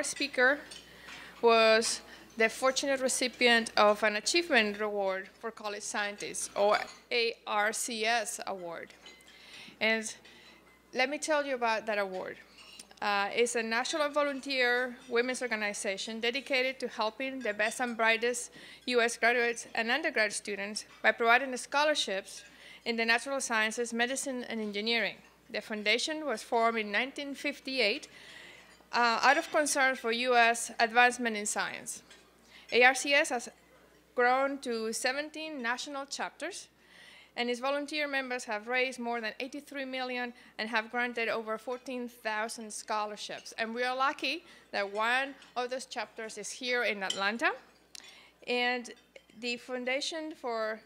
speaker was the fortunate recipient of an Achievement Award for College Scientists, or ARCS Award. And let me tell you about that award. It's a national volunteer women's organization dedicated to helping the best and brightest U.S. graduates and undergrad students by providing scholarships in the natural sciences, medicine, and engineering. The foundation was formed in 1958 out of concern for U.S. advancement in science. ARCS has grown to 17 national chapters, and its volunteer members have raised more than $83 million and have granted over 14,000 scholarships. And we are lucky that one of those chapters is here in Atlanta. And the foundation for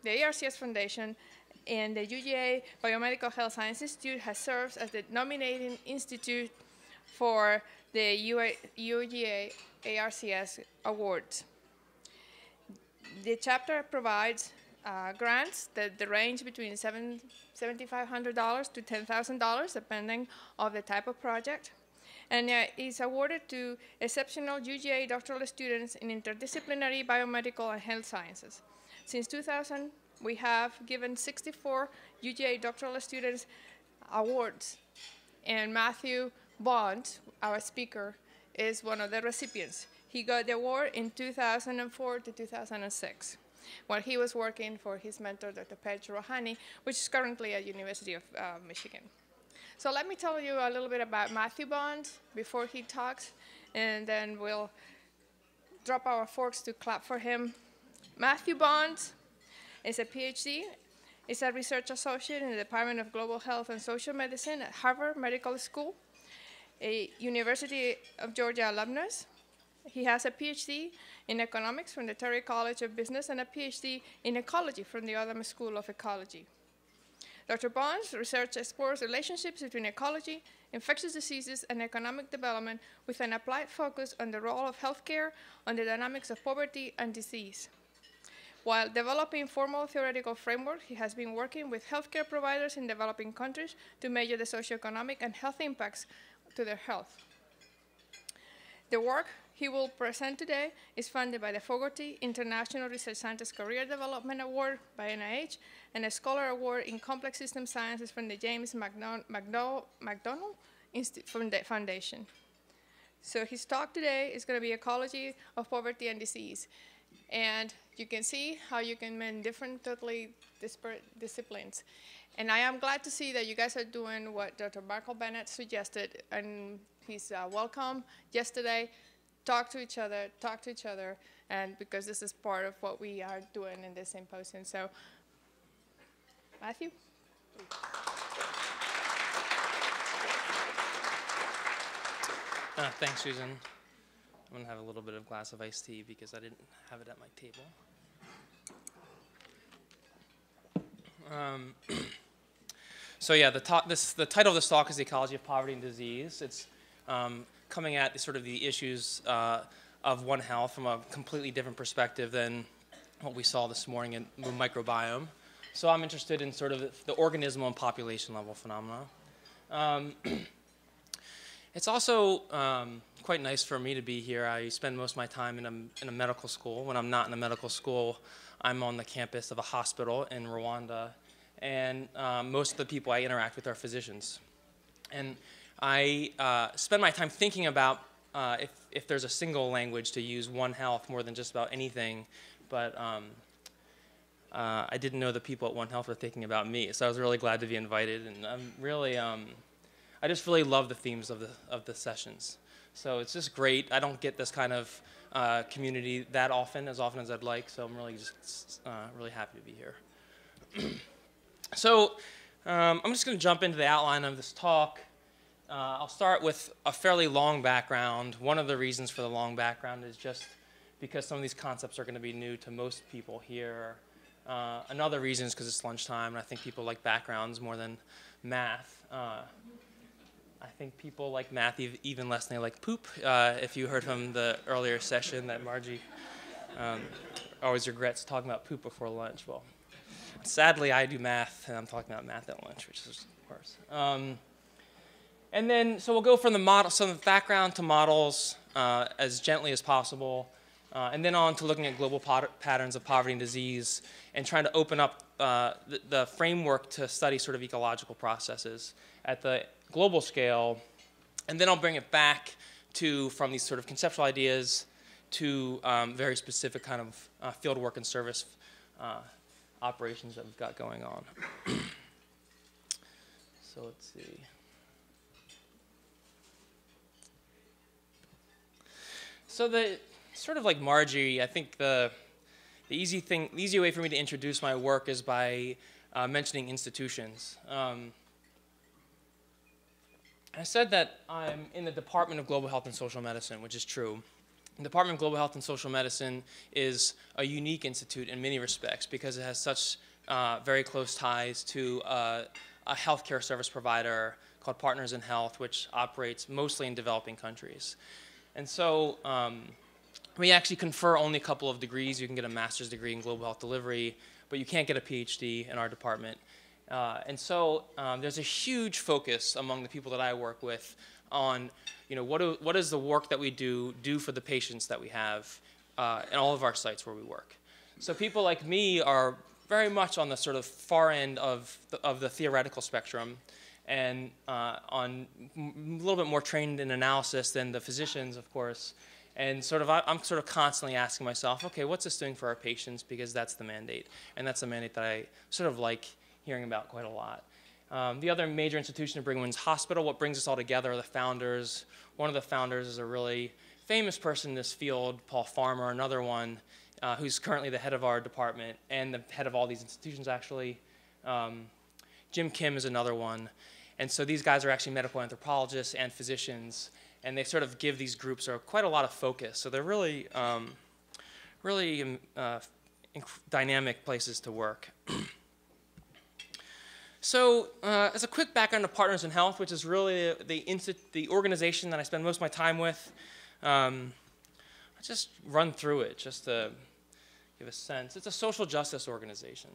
the ARCS Foundation and the UGA Biomedical Health Science Institute has served as the nominating institute for the UGA ARCS Awards. The chapter provides grants that range between $7,500 to $10,000, depending on the type of project, and is awarded to exceptional UGA doctoral students in interdisciplinary biomedical and health sciences. Since 2000, we have given 64 UGA doctoral students awards, and Matthew Bond, our speaker, is one of the recipients. He got the award in 2004 to 2006. While he was working for his mentor, Dr. Pej Rohani, which is currently at University of Michigan. So let me tell you a little bit about Matthew Bond before he talks, and then we'll drop our forks to clap for him. Matthew Bond is a Ph.D. He's a research associate in the Department of Global Health and Social Medicine at Harvard Medical School, a University of Georgia alumnus. He has a Ph.D. in economics from the Terry College of Business and a Ph.D. in ecology from the Athens School of Ecology. Dr. Bond's research explores relationships between ecology, infectious diseases, and economic development with an applied focus on the role of healthcare on the dynamics of poverty and disease. While developing formal theoretical framework, he has been working with healthcare providers in developing countries to measure the socioeconomic and health impacts to their health. The work he will present today is funded by the Fogarty International Research Scientist Career Development Award by NIH and a Scholar Award in Complex System Sciences from the James McDonald Foundation. So his talk today is going to be Ecology of Poverty and Disease. And you can see how you can mend different, totally disparate disciplines. And I am glad to see that you guys are doing what Dr. Michael Bennett suggested, and he's welcome yesterday. Talk to each other, and because this is part of what we are doing in this symposium. So, Matthew? Thanks, Susan. I'm going to have a little bit of glass of iced tea because I didn't have it at my table. So yeah, the title of this talk is The Ecology of Poverty and Disease. It's coming at sort of the issues of One Health from a completely different perspective than what we saw this morning in the microbiome. So I'm interested in sort of the organismal and population level phenomena. It's also quite nice for me to be here. I spend most of my time in a medical school. When I'm not in a medical school, I'm on the campus of a hospital in Rwanda, and most of the people I interact with are physicians. And I spend my time thinking about if there's a single language to use One Health more than just about anything, but I didn't know the people at One Health were thinking about me, so I was really glad to be invited, and I'm really, I just really love the themes of the sessions. So it's just great. I don't get this kind of community that often as I'd like, so I'm really just really happy to be here. So I'm just going to jump into the outline of this talk. I'll start with a fairly long background. One of the reasons for the long background is just because some of these concepts are going to be new to most people here. Another reason is because it's lunchtime, and I think people like backgrounds more than math. I think people like math even less than they like poop. If you heard from the earlier session that Margie always regrets talking about poop before lunch. Well, sadly, I do math, and I'm talking about math at lunch, which is worse. And then, so we'll go from the model, some of the background to models as gently as possible, and then on to looking at global patterns of poverty and disease, and trying to open up the framework to study sort of ecological processes at the global scale. And then I'll bring it back to, from these sort of conceptual ideas to very specific kind of field work and service operations that we've got going on. So let's see. So the sort of like Margie, I think the easy way for me to introduce my work is by mentioning institutions. I said that I'm in the Department of Global Health and Social Medicine, which is true. The Department of Global Health and Social Medicine is a unique institute in many respects because it has such very close ties to a healthcare service provider called Partners in Health, which operates mostly in developing countries. And so we actually confer only a couple of degrees. You can get a master's degree in global health delivery, but you can't get a Ph.D. in our department. And so there's a huge focus among the people that I work with on, what does the work that we do for the patients that we have in all of our sites where we work. So people like me are very much on the sort of far end of the theoretical spectrum, and on a little bit more trained in analysis than the physicians, of course. And I'm sort of constantly asking myself, okay, what's this doing for our patients? Because that's the mandate, and that's the mandate that I sort of like hearing about quite a lot. The other major institution to bring in is hospital. What brings us all together are the founders. One of the founders is a really famous person in this field, Paul Farmer. Another one who's currently the head of our department and the head of all these institutions, actually. Jim Kim is another one. And so these guys are actually medical anthropologists and physicians, and they sort of give these groups quite a lot of focus. So they're really, really dynamic places to work. So as a quick background to Partners in Health, which is really the organization that I spend most of my time with, I'll just run through it just to give a sense. It's a social justice organization.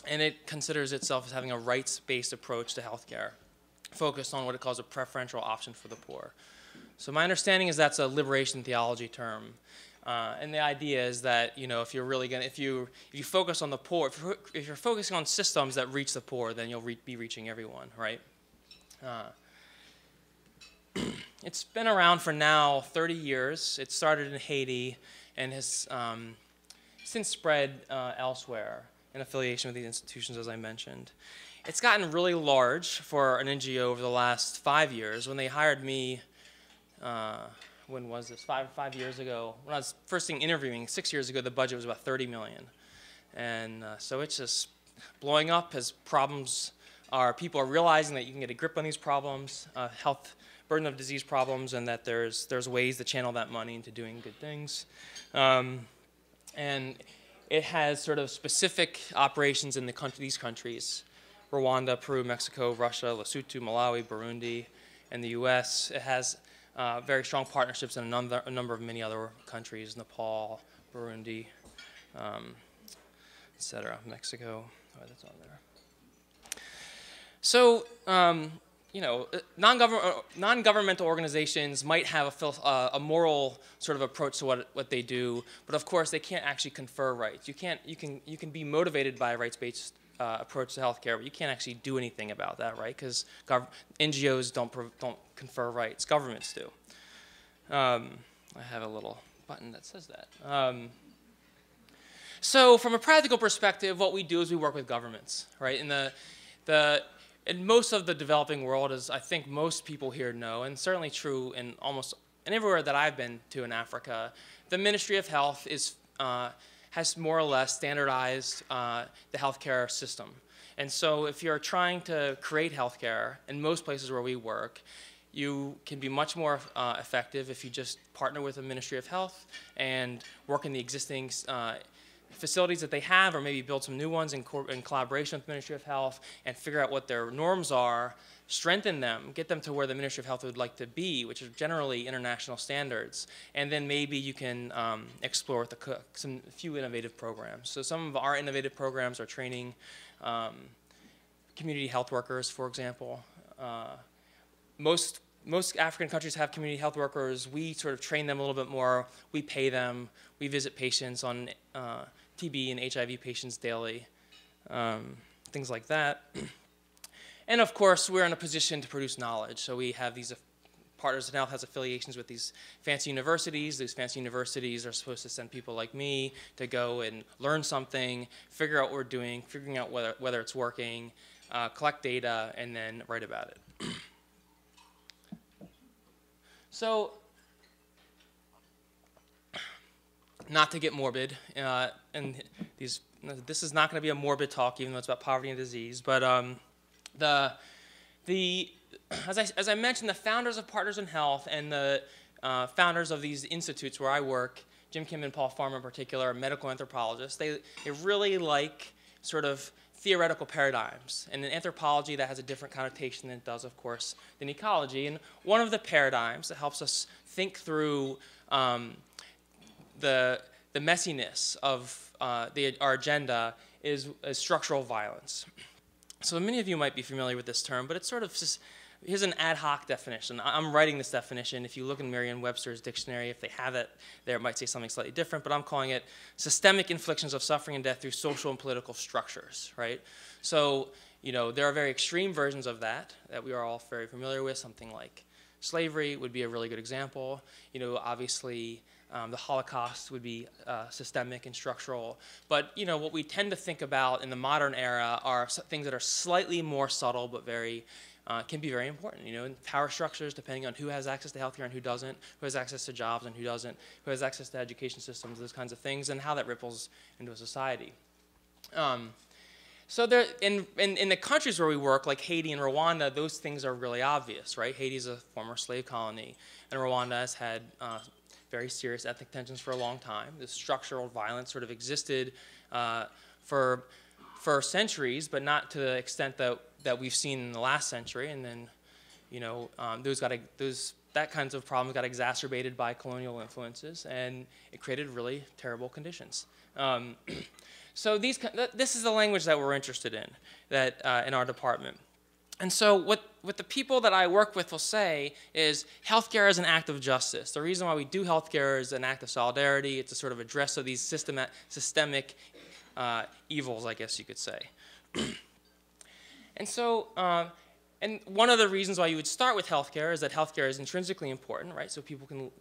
And it considers itself as having a rights-based approach to healthcare, focused on what it calls a preferential option for the poor. So my understanding is that's a liberation theology term. And the idea is that, if you're really if you focus on the poor, if you're focusing on systems that reach the poor, then you'll be reaching everyone, right? It's been around for now 30 years. It started in Haiti and has since spread elsewhere in affiliation with these institutions, as I mentioned. It's gotten really large for an NGO over the last 5 years. When they hired me, when was this? Five years ago. When I was first thing interviewing, 6 years ago, the budget was about $30 million. And so it's just blowing up as people are realizing that you can get a grip on these problems, health, burden of disease problems, and that there's ways to channel that money into doing good things. And it has sort of specific operations in these countries: Rwanda, Peru, Mexico, Russia, Lesotho, Malawi, Burundi, and the US. It has very strong partnerships in a number of many other countries: Nepal, Burundi, etc. Mexico. Oh, that's on there. So, non-governmental organizations might have a moral sort of approach to what they do, but of course they can't actually confer rights. You can be motivated by a rights-based approach to healthcare, but you can't actually do anything about that, right? Because NGOs don't confer rights. Governments do. I have a little button that says that. So from a practical perspective, what we do is we work with governments, right? In most of the developing world, as I think most people here know, and certainly true in almost everywhere that I've been to in Africa, the Ministry of Health has more or less standardized the healthcare system. And so if you're trying to create healthcare in most places where we work, you can be much more effective if you just partner with the Ministry of Health and work in the existing facilities that they have, or maybe build some new ones in collaboration with the Ministry of Health, and figure out what their norms are, strengthen them, get them to where the Ministry of Health would like to be, which are generally international standards, and then maybe you can explore with a few innovative programs. So some of our innovative programs are training community health workers, for example. Most African countries have community health workers. We sort of train them a little bit more. We pay them. We visit patients on TB and HIV patients daily, things like that. And of course, we're in a position to produce knowledge. So we have these Partners in Health has affiliations with these fancy universities. These fancy universities are supposed to send people like me to go and learn something, figure out what we're doing, figuring out whether it's working, collect data, and then write about it. So, not to get morbid, and this is not going to be a morbid talk, even though it's about poverty and disease, but as I mentioned, the founders of Partners in Health and the founders of these institutes where I work, Jim Kim and Paul Farmer in particular, are medical anthropologists. They really like sort of theoretical paradigms. And in anthropology, that has a different connotation than it does, of course, than ecology. And one of the paradigms that helps us think through the messiness of our agenda is structural violence. So many of you might be familiar with this term, but it's sort of just, here's an ad hoc definition. I'm writing this definition. If you look in Merriam-Webster's dictionary, if they have it there, it might say something slightly different, but I'm calling it systemic inflictions of suffering and death through social and political structures, right? So, there are very extreme versions of that we are all very familiar with. Something like slavery would be a really good example. Obviously, the Holocaust would be systemic and structural. But what we tend to think about in the modern era are things that are slightly more subtle, but can be very important. Power structures, depending on who has access to healthcare and who doesn't, who has access to jobs and who doesn't, who has access to education systems, those kinds of things, and how that ripples into a society. So there, in the countries where we work, like Haiti and Rwanda, those things are really obvious, right? Haiti is a former slave colony, and Rwanda has had very serious ethnic tensions for a long time. This structural violence sort of existed for centuries, but not to the extent that we've seen in the last century. And then, that kinds of problems got exacerbated by colonial influences, and it created really terrible conditions. So this is the language that we're interested in, in our department. And so what the people that I work with will say is healthcare is an act of justice. The reason why we do healthcare is an act of solidarity. It's a sort of address of these systemic evils, I guess you could say. And so, and one of the reasons why you would start with healthcare is that healthcare is intrinsically important, right? So people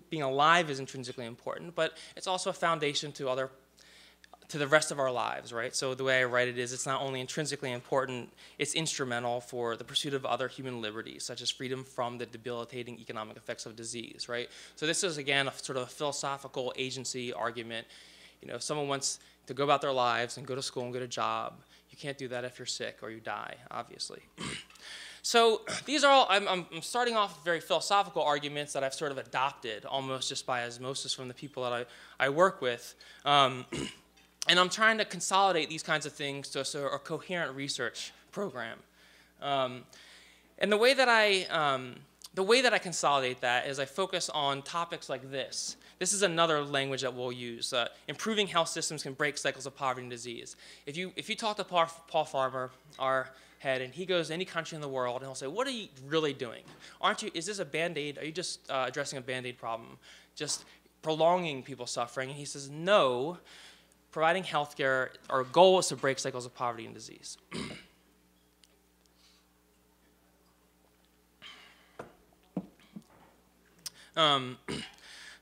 being alive is intrinsically important, but it's also a foundation to the rest of our lives, right? So the way I write it is it's not only intrinsically important, it's instrumental for the pursuit of other human liberties, such as freedom from the debilitating economic effects of disease, right? So this is, again, a sort of a philosophical agency argument. If someone wants to go about their lives and go to school and get a job, you can't do that if you're sick or you die, obviously. So these are all, I'm starting off with very philosophical arguments that I've sort of adopted almost just by osmosis from the people that I work with. And I'm trying to consolidate these kinds of things to a coherent research program. And the way that I consolidate that is I focus on topics like this. This is another language that we'll use. Improving health systems can break cycles of poverty and disease. If you talk to Paul Farmer, our head, and he goes to any country in the world, and he'll say, "What are you really doing? Is this a Band-Aid? Are you just addressing a Band-Aid problem? Just prolonging people's suffering?" And he says, "No. Providing healthcare, our goal is to break cycles of poverty and disease."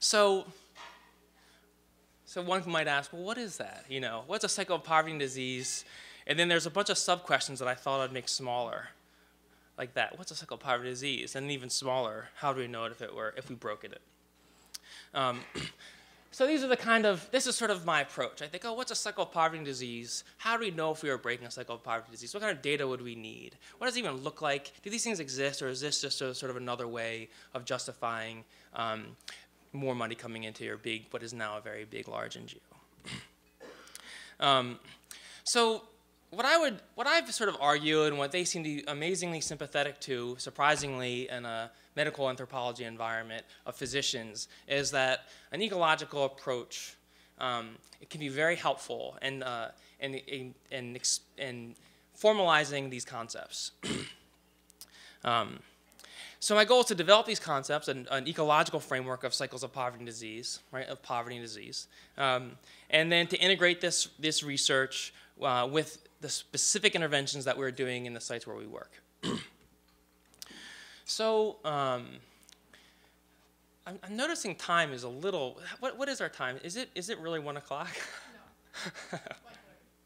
So one might ask, well, what is that? What's a cycle of poverty and disease? And then there's a bunch of sub-questions that I thought I'd make smaller, like that. What's a cycle of poverty and disease? And even smaller, how do we know it if we broke it? So these are this is sort of my approach. I think, what's a cycle of poverty and disease? How do we know if we are breaking a cycle of poverty and disease? What kind of data would we need? What does it even look like? Do these things exist, or is this just sort of another way of justifying more money coming into what is now a very big, large NGO? So what I've sort of argued, and what they seem to be amazingly sympathetic to, surprisingly, in a medical anthropology environment of physicians, is that an ecological approach it can be very helpful and formalizing these concepts. So my goal is to develop these concepts, an ecological framework of cycles of poverty and disease, right, of poverty and disease, and then to integrate this research with the specific interventions that we're doing in the sites where we work. So I'm noticing time is a little, what is our time? Is it really 1 o'clock?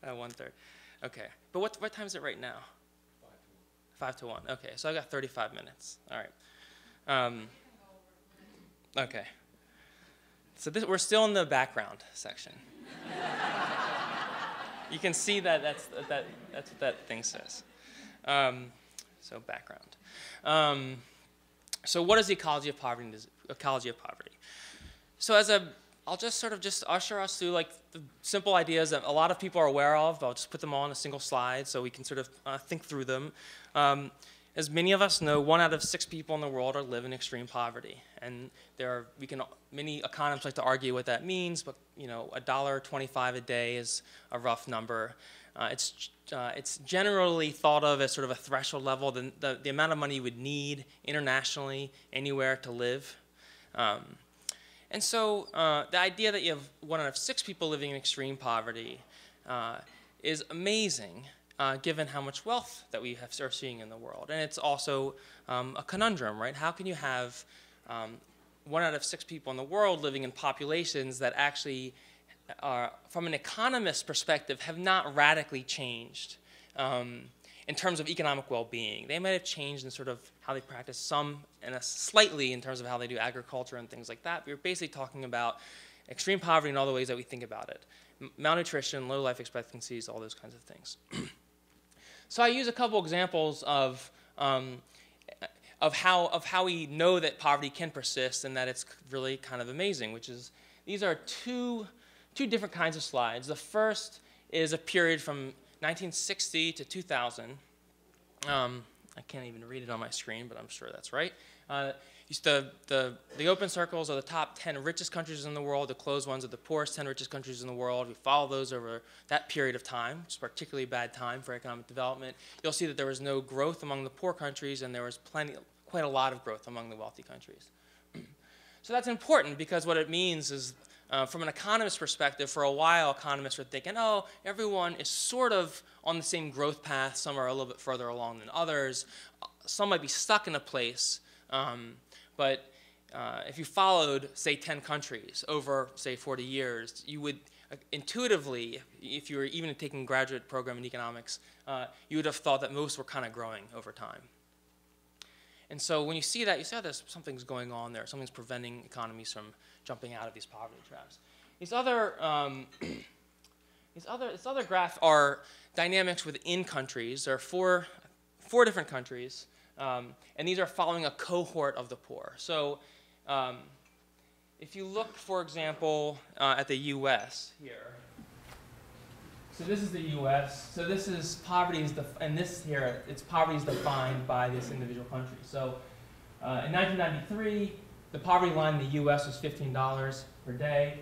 No. 1:30. Okay. But what time is it right now? 5 to 1. Okay, so I got 35 minutes. All right. Okay. So we're still in the background section. You can see that that's what that thing says. So background. So what is the ecology of poverty? Ecology of poverty. So I'll just sort of usher us through like the simple ideas that a lot of people are aware of. But I'll just put them all on a single slide so we can sort of think through them. As many of us know, 1 out of 6 people in the world live in extreme poverty, and many economists like to argue what that means, but $1.25 a day is a rough number. It's generally thought of as sort of a threshold level, the amount of money you would need internationally anywhere to live. And so the idea that you have 1 out of 6 people living in extreme poverty is amazing, given how much wealth that we are seeing in the world. And it's also a conundrum, right? How can you have 1 out of 6 people in the world living in populations that actually, from an economist's perspective, have not radically changed in terms of economic well-being? They might have changed in sort of how they practice some, and slightly in terms of how they do agriculture and things like that. But we're basically talking about extreme poverty in all the ways that we think about it. Malnutrition, low life expectancies, all those kinds of things. So I use a couple examples of how we know that poverty can persist and that it's really kind of amazing, which is, these are two different kinds of slides. The first is a period from 1960 to 2000. I can't even read it on my screen, but I'm sure that's right. The open circles are the top 10 richest countries in the world. The closed ones are the poorest 10 richest countries in the world. We follow those over that period of time. It's a particularly bad time for economic development. You'll see that there was no growth among the poor countries, and there was quite a lot of growth among the wealthy countries. So that's important because what it means is, from an economist's perspective, for a while economists were thinking, oh, everyone is sort of on the same growth path. Some are a little bit further along than others. Some might be stuck in a place. But if you followed, say, 10 countries over, say, 40 years, you would intuitively, if you were even taking a graduate program in economics, you would have thought that most were kind of growing over time. And so when you see that, you see how something's going on there. Something's preventing economies from jumping out of these poverty traps. These other graphs are dynamics within countries. There are four different countries. And these are following a cohort of the poor. So if you look, for example, at the US here, so this is the US. So this is poverty and this here, poverty is defined by this individual country. So in 1993, the poverty line in the US was $15 per day.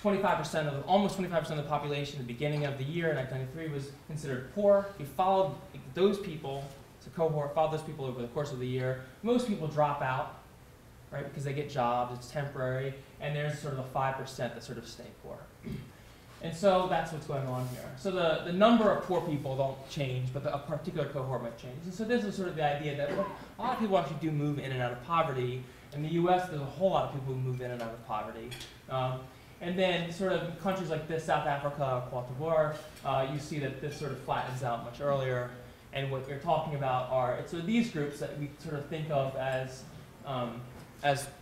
25% almost 25% of the population at the beginning of the year in 1993 was considered poor. If you followed those people, it's a cohort, followed those people over the course of the year, most people drop out, right, because they get jobs, it's temporary, and there's sort of a 5% that sort of stay poor. And so that's what's going on here. So the number of poor people don't change, but a particular cohort might change. And so this is sort of the idea that a lot of people actually do move in and out of poverty. In the US, there's a whole lot of people who move in and out of poverty. And then sort of countries like this, South Africa, Cote d'Ivoire, you see that this sort of flattens out much earlier. And what you're talking about are, it's sort of these groups that we sort of think of as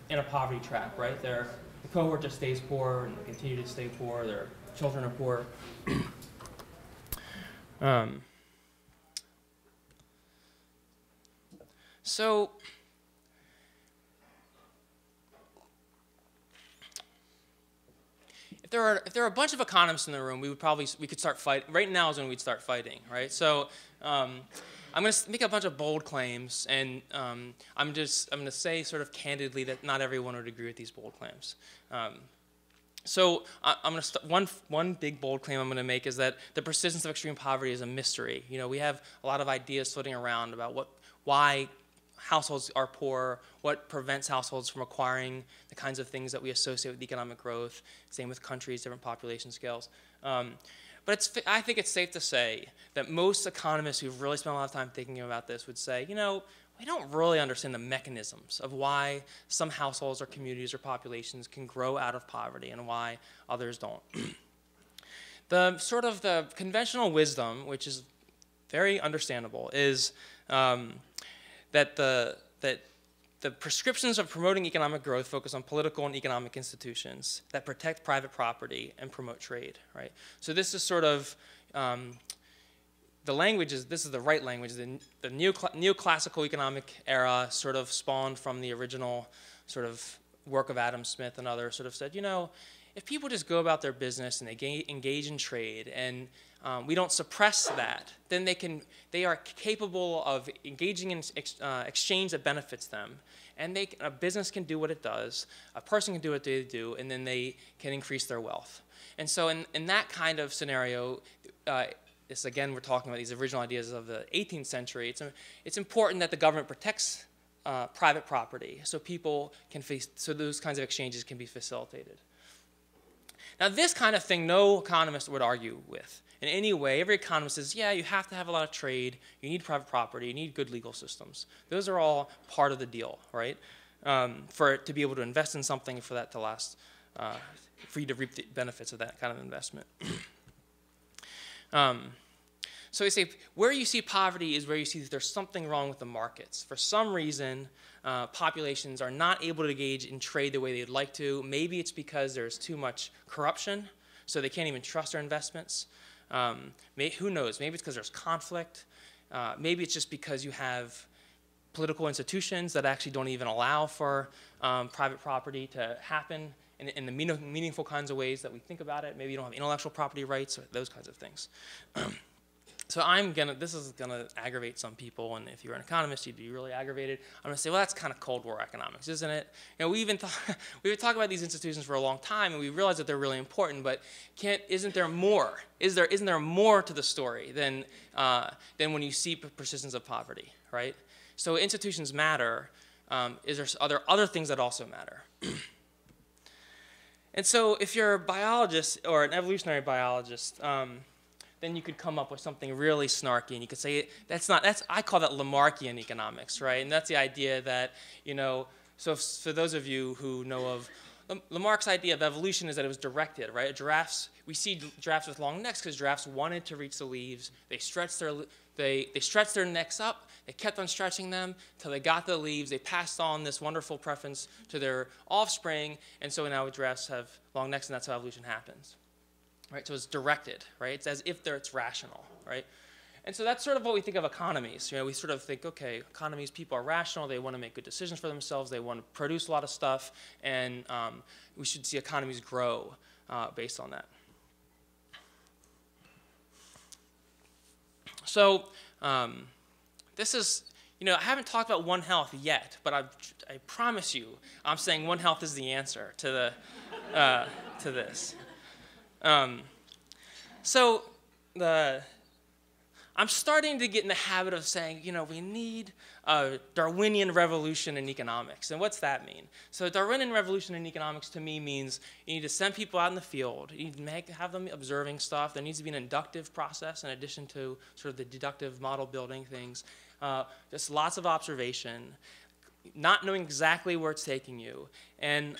in a poverty trap, right? The cohort just stays poor and they continue to stay poor. Their children are poor. So if there are a bunch of economists in the room, we could start fighting. Right now is when we'd start fighting, right? So I'm going to make a bunch of bold claims, and I'm going to say sort of candidly that not everyone would agree with these bold claims. So I'm going to one big bold claim I'm going to make is that the persistence of extreme poverty is a mystery. You know, we have a lot of ideas floating around about why households are poor, what prevents households from acquiring the kinds of things that we associate with economic growth. Same with countries, different population scales. But I think it's safe to say that most economists who've really spent a lot of time thinking about this would say, you know, we don't really understand the mechanisms of why some households or communities or populations can grow out of poverty and why others don't. The conventional wisdom, which is very understandable, is that the prescriptions of promoting economic growth focus on political and economic institutions that protect private property and promote trade, right? So this is sort of the language is, this is the right language. The neoclassical economic era sort of spawned from the original sort of work of Adam Smith and others, sort of said, you know, if people just go about their business and they engage in trade and we don't suppress that, then they are capable of engaging in exchange that benefits them. And a business can do what it does, a person can do what they do, and then they can increase their wealth. And so in that kind of scenario, again, we're talking about these original ideas of the 18th century. It's important that the government protects private property so so those kinds of exchanges can be facilitated. Now, this kind of thing, no economist would argue with in any way. Every economist says, yeah, you have to have a lot of trade, you need private property, you need good legal systems. Those are all part of the deal, right? For it to be able to invest in something, for that to last, for you to reap the benefits of that kind of investment. So they say where you see poverty is where you see that there's something wrong with the markets. For some reason, populations are not able to engage in trade the way they'd like to. Maybe it's because there's too much corruption, so they can't even trust their investments. Who knows? Maybe it's because there's conflict. Maybe it's just because you have political institutions that actually don't even allow for private property to happen in the meaningful kinds of ways that we think about it. Maybe you don't have intellectual property rights or those kinds of things. So this is gonna aggravate some people, and if you're an economist, you'd be really aggravated. I'm gonna say, well, that's kind of Cold War economics, isn't it? You know, we've been talking about these institutions for a long time, and we realize that they're really important. But isn't there more? Isn't there more to the story than when you see persistence of poverty, right? So institutions matter. Are there other things that also matter? And so, if you're a biologist or an evolutionary biologist, then you could come up with something really snarky, and you could say I call that Lamarckian economics, right? And that's the idea that, you know, so for those of you who know of Lamarck's idea of evolution is that it was directed, right? We see giraffes with long necks because giraffes wanted to reach the leaves. They stretched their necks up. They kept on stretching them till they got the leaves. They passed on this wonderful preference to their offspring, and so now giraffes have long necks, and that's how evolution happens. Right? So it's directed, right? It's as if it's rational, right? And so that's sort of what we think of economies. You know, we sort of think, okay, economies, people are rational, they want to make good decisions for themselves, they want to produce a lot of stuff, and we should see economies grow based on that. So this is, you know, I haven't talked about One Health yet, but I promise you, I'm saying One Health is the answer to this. I'm starting to get in the habit of saying, you know, we need a Darwinian revolution in economics. And what's that mean? So Darwinian revolution in economics to me means you need to send people out in the field. You need to have them observing stuff. There needs to be an inductive process in addition to sort of the deductive model building things. Just lots of observation, not knowing exactly where it's taking you, and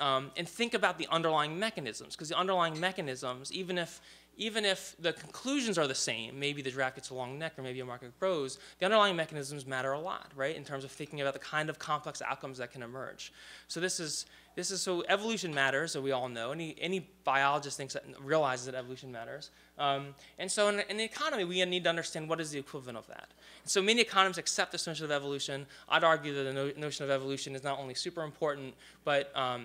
think about the underlying mechanisms, because the underlying mechanisms, even if the conclusions are the same, maybe the giraffe gets a long neck or maybe a market grows, the underlying mechanisms matter a lot, right, in terms of thinking about the kind of complex outcomes that can emerge. So so evolution matters, so we all know. Any biologist realizes that evolution matters. And so in the economy, we need to understand what is the equivalent of that. So many economists accept this notion of evolution. I'd argue that the notion of evolution is not only super important, but by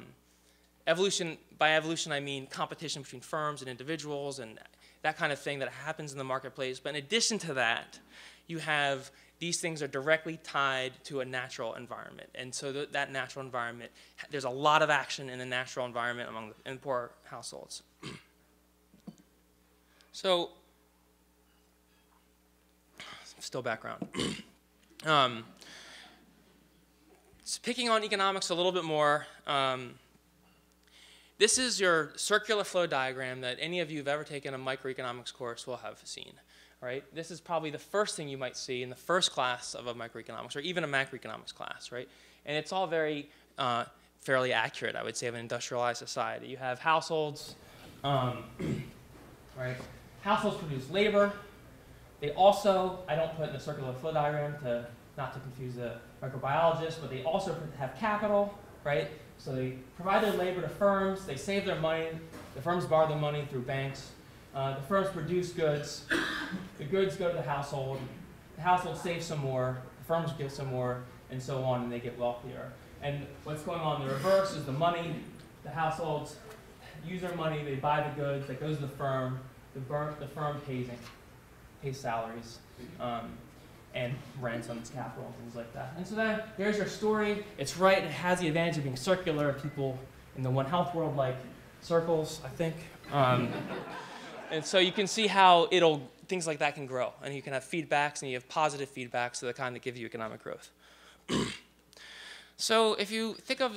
evolution I mean competition between firms and individuals and that kind of thing that happens in the marketplace. But in addition to that, you have these things are directly tied to a natural environment. And so that natural environment, there's a lot of action in the natural environment in poor households. So, still background. Picking on economics a little bit more, this is your circular flow diagram that any of you who've ever taken a microeconomics course will have seen. Right? This is probably the first thing you might see in the first class of a microeconomics or even a macroeconomics class, right? And it's all very fairly accurate, I would say, of an industrialized society. You have households, right? Households produce labor. They also, I don't put in the circular flow diagram not to confuse the microbiologist, but they also have capital, right? So they provide their labor to firms. They save their money. The firms borrow their money through banks. The firms produce goods. The goods go to the household. The household saves some more. The firms give some more, and so on, and they get wealthier. And what's going on in the reverse is the money. The households use their money. They buy the goods. That goes to the firm. The firm pays salaries and rents on its capital and things like that. And so there's your story. It's right. It has the advantage of being circular. People in the One Health world like circles, I think. And so you can see how things like that can grow. And you can have feedbacks, and you have positive feedbacks, the kind that give you economic growth. So if you think of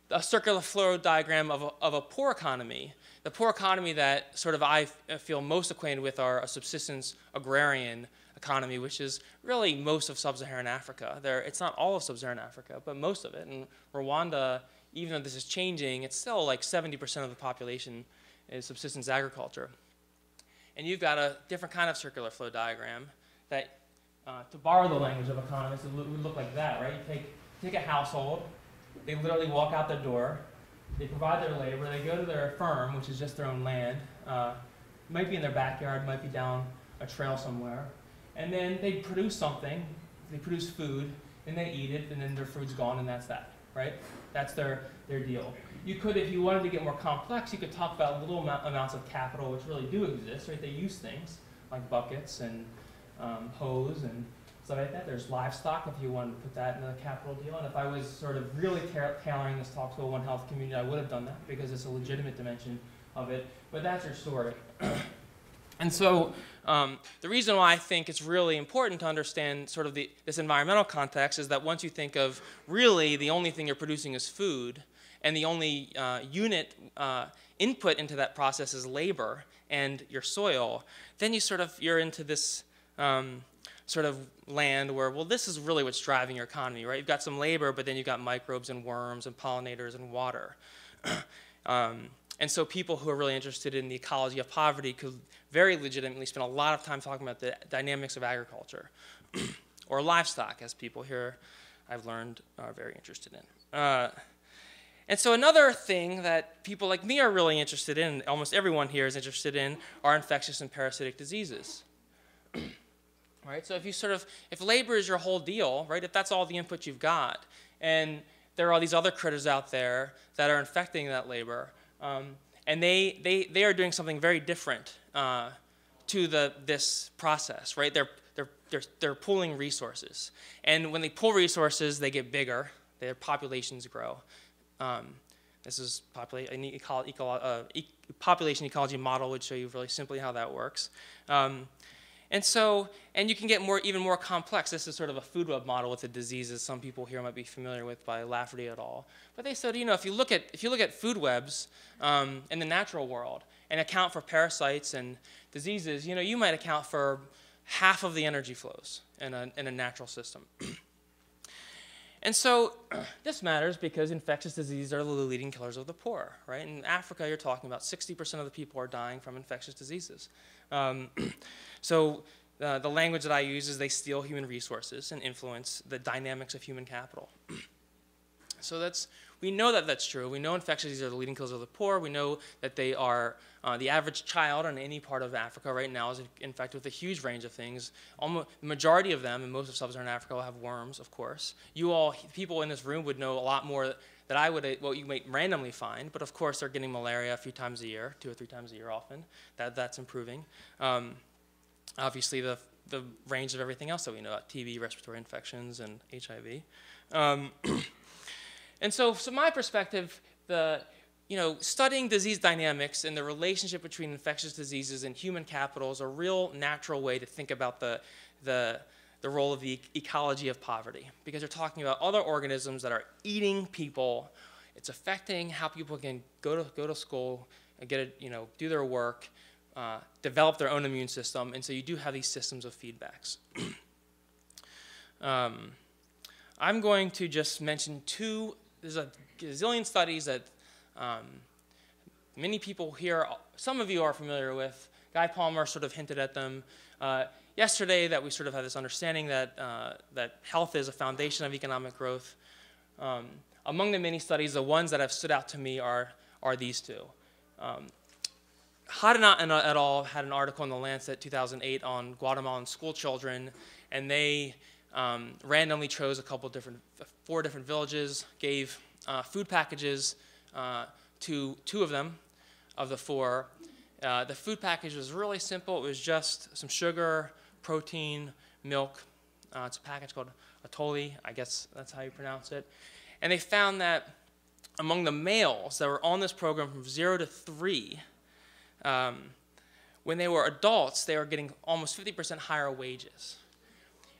a circular flow diagram of a poor economy, the poor economy that sort of I feel most acquainted with are a subsistence agrarian economy, which is really most of sub-Saharan Africa. It's not all of sub-Saharan Africa, but most of it. And Rwanda, even though this is changing, it's still like 70% of the population is subsistence agriculture. And you've got a different kind of circular flow diagram that, to borrow the language of economists, it would look like that, right? You take a household, they literally walk out the door, they provide their labor, they go to their firm, which is just their own land, might be in their backyard, might be down a trail somewhere, and then they produce something, they produce food, and they eat it, and then their food's gone, and that's that, right? That's their deal. You could, if you wanted to get more complex, you could talk about little amounts of capital which really do exist, right? They use things like buckets and hose and stuff like that. There's livestock, if you wanted to put that in the capital deal. And if I was sort of really tailoring this talk to a One Health community, I would have done that because it's a legitimate dimension of it. But that's your story. And so the reason why I think it's really important to understand sort of this environmental context is that once you think of really the only thing you're producing is food, and the only unit input into that process is labor and your soil, then you're into this sort of land where, well, this is really what's driving your economy, right? You've got some labor, but then you've got microbes and worms and pollinators and water. And so people who are really interested in the ecology of poverty could very legitimately spend a lot of time talking about the dynamics of agriculture or livestock, as people here, I've learned, are very interested in. And so another thing that people like me are really interested in, almost everyone here is interested in, are infectious and parasitic diseases. Right? So if labor is your whole deal, right, if that's all the input you've got, and there are all these other critters out there that are infecting that labor, and they are doing something very different to this process, right? They're pooling resources, and when they pool resources, they get bigger. Their populations grow. This is population ecology model would show you really simply how that works. And you can get even more complex. This is sort of a food web model with the diseases some people here might be familiar with by Lafferty et al. But they said, if you look at food webs in the natural world and account for parasites and diseases, you might account for half of the energy flows in a natural system. And so this matters because infectious diseases are the leading killers of the poor, right? In Africa, you're talking about 60% of the people are dying from infectious diseases. So the language that I use is they steal human resources and influence the dynamics of human capital. So we know that that's true. We know infectious diseases are the leading killers of the poor. We know that they are, the average child in any part of Africa right now is infected with a huge range of things. Almost the majority of them, and most of sub-Saharan Africa, will have worms, of course. People in this room would know a lot more that I would, well, you might randomly find, but of course they're getting malaria a few times a year, 2 or 3 times a year often. That's improving. Obviously the range of everything else that we know about TB, respiratory infections, and HIV. And so from my perspective, studying disease dynamics and the relationship between infectious diseases and human capital is a real natural way to think about the role of the ecology of poverty, because you're talking about other organisms that are eating people. It's affecting how people can go to school and do their work, develop their own immune system, and so you do have these systems of feedbacks. I'm going to just mention two. There's a gazillion studies that many people here, some of you are familiar with. Guy Palmer sort of hinted at them yesterday, that we sort of have this understanding that, that health is a foundation of economic growth. Among the many studies, the ones that have stood out to me are these two. Hadana et al. Had an article in The Lancet 2008 on Guatemalan school children, and they randomly chose 4 different villages, gave food packages to 2 of them, of the 4. The food package was really simple. It was just some sugar, protein, milk. It's a package called Atoli, I guess that's how you pronounce it. And they found that among the males that were on this program from 0 to 3, when they were adults, they were getting almost 50% higher wages.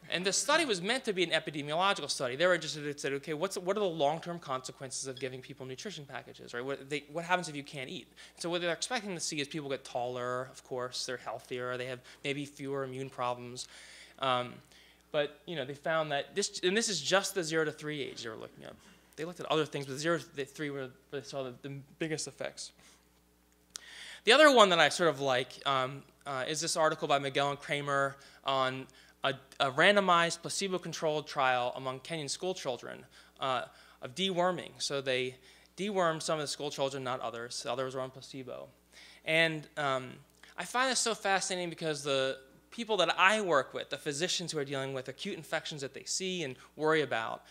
And the study was meant to be an epidemiological study. They were interested in saying, okay, what are the long-term consequences of giving people nutrition packages, right? What happens if you can't eat? So what they're expecting to see is people get taller, of course, they're healthier, they have maybe fewer immune problems. But they found that this is just the 0 to 3 age they were looking at. They looked at other things, but 0 to 3 where they saw the biggest effects. The other one that I sort of like is this article by Miguel and Kramer on a randomized placebo-controlled trial among Kenyan school children of deworming. So they dewormed some of the school children, not others. Others were on placebo. And I find this so fascinating because the people that I work with, the physicians who are dealing with acute infections that they see and worry about,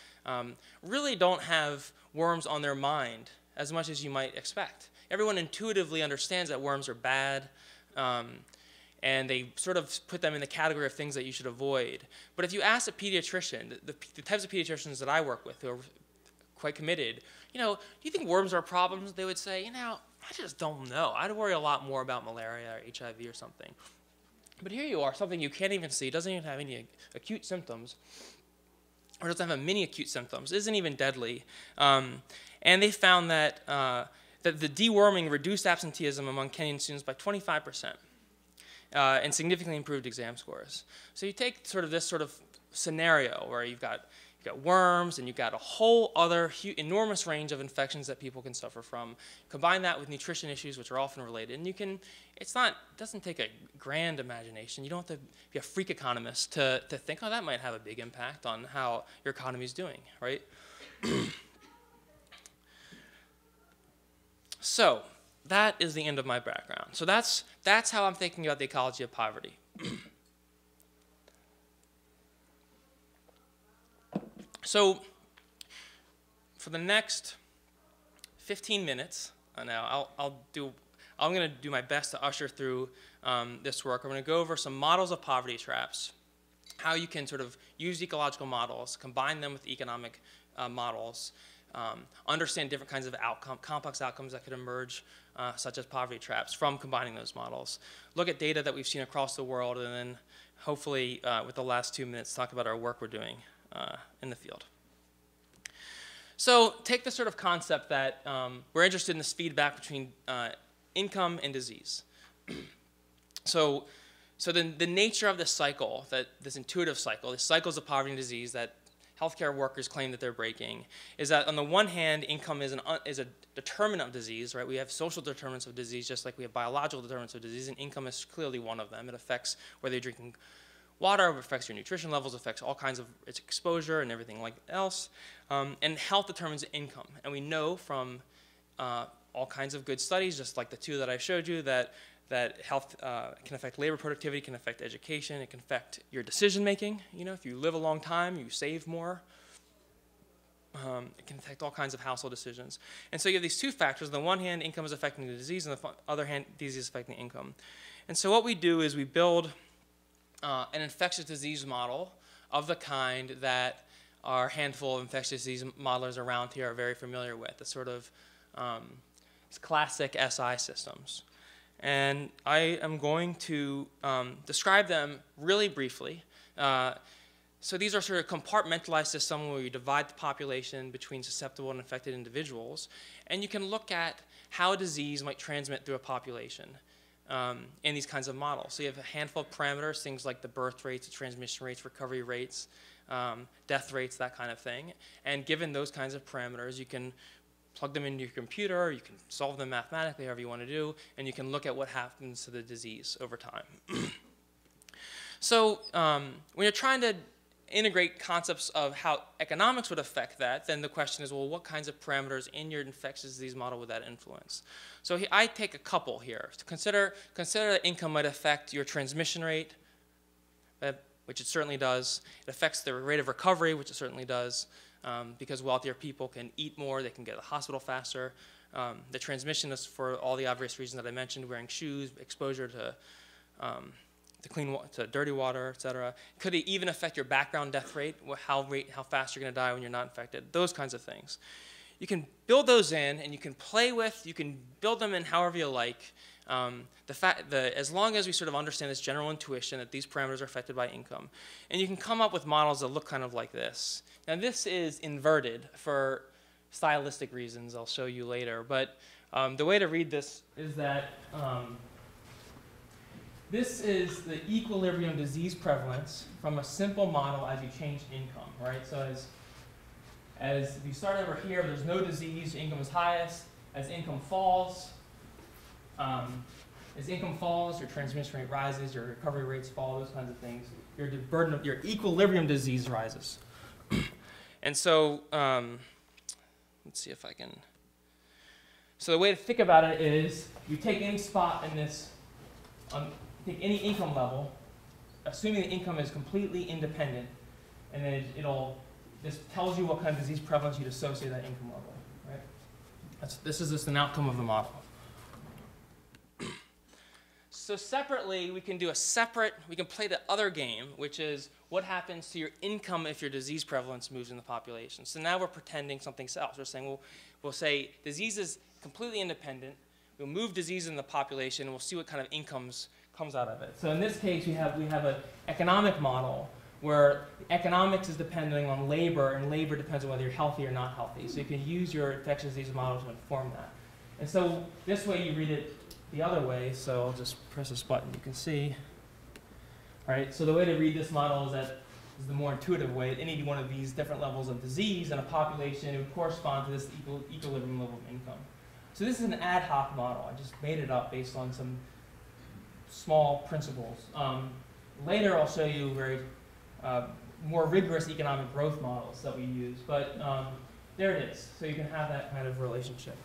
really don't have worms on their mind as much as you might expect. Everyone intuitively understands that worms are bad, and they sort of put them in the category of things that you should avoid. But if you ask a pediatrician, the types of pediatricians that I work with who are quite committed, do you think worms are problems? They would say, I just don't know. I'd worry a lot more about malaria or HIV or something. But here you are, something you can't even see, doesn't even have any acute symptoms, or doesn't have many acute symptoms, isn't even deadly. And they found that, that the deworming reduced absenteeism among Kenyan students by 25%. And significantly improved exam scores. So you take this sort of scenario where you've got worms and you've got a whole other enormous range of infections that people can suffer from. Combine that with nutrition issues, which are often related, and it doesn't take a grand imagination. You don't have to be a freak economist to think, oh, that might have a big impact on how your economy is doing, right? So that is the end of my background. So that's how I'm thinking about the ecology of poverty. So for the next 15 minutes, now I'm going to do my best to usher through this work. I'm going to go over some models of poverty traps, how you can sort of use ecological models, combine them with economic models, understand different kinds of complex outcomes that could emerge, such as poverty traps, from combining those models. Look at data that we've seen across the world, and then hopefully, with the last 2 minutes, talk about our work we're doing in the field. So take the sort of concept that we're interested in this feedback between income and disease. So the nature of this cycle, this intuitive cycle, the cycles of poverty and disease that healthcare workers claim that they're breaking, is that on the one hand, income is a determinant of disease, right? We have social determinants of disease just like we have biological determinants of disease, and income is clearly one of them. It affects whether you're drinking water, it affects your nutrition levels, it affects all kinds of its exposure and everything like else. And health determines income. And we know from all kinds of good studies, just like the 2 that I showed you, that health can affect labor productivity, can affect education, it can affect your decision making. If you live a long time, you save more. It can affect all kinds of household decisions. And so you have these two factors. On the one hand, income is affecting the disease, and on the other hand, disease is affecting income. And so what we do is we build an infectious disease model of the kind that our handful of infectious disease modelers around here are very familiar with, the sort of classic SI systems. And I am going to describe them really briefly. So these are sort of compartmentalized systems where you divide the population between susceptible and infected individuals, and you can look at how disease might transmit through a population in these kinds of models. So you have a handful of parameters, things like the birth rates, the transmission rates, recovery rates, death rates, that kind of thing. And given those kinds of parameters, you can plug them into your computer, you can solve them mathematically, however you want to do, and you can look at what happens to the disease over time. So when you're trying to integrate concepts of how economics would affect that, then the question is, well, what kinds of parameters in your infectious disease model would that influence? So I take a couple here. To consider that income might affect your transmission rate, which it certainly does. It affects the rate of recovery, which it certainly does, because wealthier people can eat more, they can get to the hospital faster. The transmission is for all the obvious reasons that I mentioned, wearing shoes, exposure to to dirty water, et cetera. Could it even affect your background death rate, how fast you're going to die when you're not infected, those kinds of things. You can build those in, and you can play with, you can build them in however you like. As long as we sort of understand this general intuition that these parameters are affected by income. And you can come up with models that look kind of like this. Now this is inverted for stylistic reasons I'll show you later. But the way to read this is that this is the equilibrium disease prevalence from a simple model as you change income, right? So as if you start over here, there's no disease, income is highest. As income falls, your transmission rate rises, your recovery rates fall, those kinds of things. Your burden of your equilibrium disease rises. And so let's see if I can. So the way to think about it is you take any spot in this, take any income level, assuming the income is completely independent, and then this tells you what kind of disease prevalence you'd associate that income level, right? This is just an outcome of the model. So separately, we can play the other game, which is what happens to your income if your disease prevalence moves in the population. So now we're pretending something else. We're saying, we'll say disease is completely independent. We'll move disease in the population, and we'll see what kind of incomes comes out of it. So in this case, we have an economic model where economics is depending on labor, and labor depends on whether you're healthy or not healthy. So you can use your infectious disease model to inform that. And so this way you read it the other way. So I'll just press this button, you can see. All right, so the way to read this model is the more intuitive way. At any one of these different levels of disease in a population, it would correspond to this equilibrium level of income. So this is an ad hoc model. I just made it up based on some small principles. Later I'll show you very more rigorous economic growth models that we use, but there it is. So you can have that kind of relationship.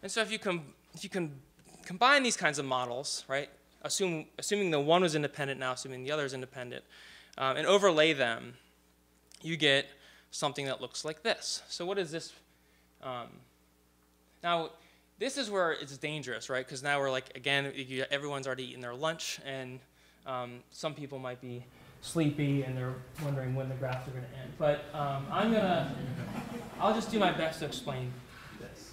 And so if you can combine these kinds of models, right? Assuming the one was independent, now assuming the other is independent, and overlay them, you get something that looks like this. So what is this? Now, this is where it's dangerous, right? Because now we're like, again, everyone's already eaten their lunch, and some people might be sleepy, and they're wondering when the graphs are going to end. But I'll just do my best to explain this.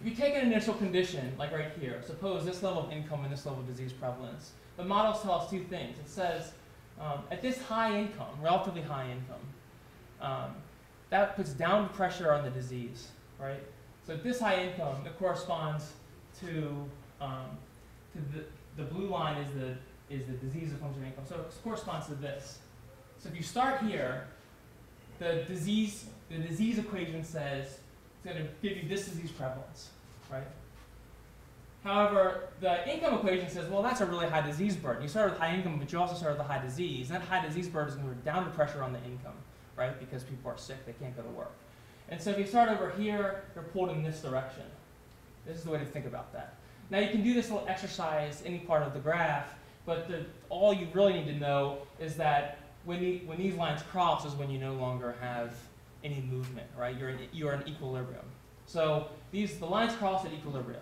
If you take an initial condition, like right here, suppose this level of income and this level of disease prevalence, the models tell us two things. It says, at this high income, relatively high income, that puts downward pressure on the disease, right? So at this high income, it corresponds to the blue line is the disease of function of income. So it corresponds to this. So if you start here, the disease equation says it's going to give you this disease prevalence, right? However, the income equation says, well, that's a really high disease burden. You start with high income, but you also start with a high disease. And that high disease burden is going to put downward pressure on the income, right? Because people are sick, they can't go to work. And so if you start over here, you're pulled in this direction. This is the way to think about that. Now you can do this little exercise any part of the graph, but all you really need to know is that when these lines cross is when you no longer have any movement, right? You are in equilibrium. So the lines cross at equilibria.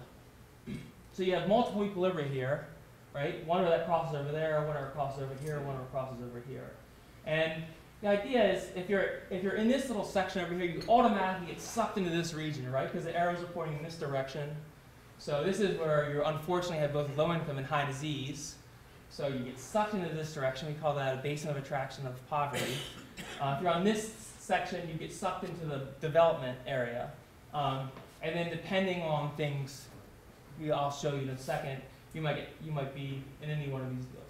So you have multiple equilibria here, right? One that crosses over there, one that crosses over here, one that crosses over here. And the idea is if you're in this little section over here, you automatically get sucked into this region, right? Because the arrows are pointing in this direction. So this is where you unfortunately have both low income and high disease. So you get sucked into this direction. We call that a basin of attraction of poverty. If you're on this section, you get sucked into the development area. And then depending on things I'll show you in a second, you might be in any one of these deals.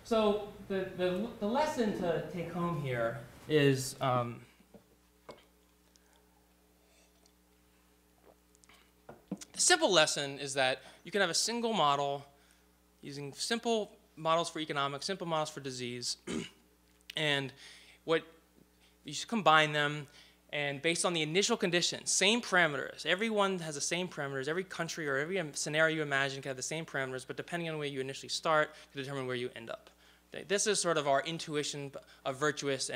So the lesson to take home here is the simple lesson is that you can have a single model using simple models for economics, simple models for disease, and what you should combine them. And based on the initial conditions, same parameters. Everyone has the same parameters. Every country or every scenario you imagine can have the same parameters, but depending on where you initially start, can determine where you end up. Okay? This is sort of our intuition of virtuous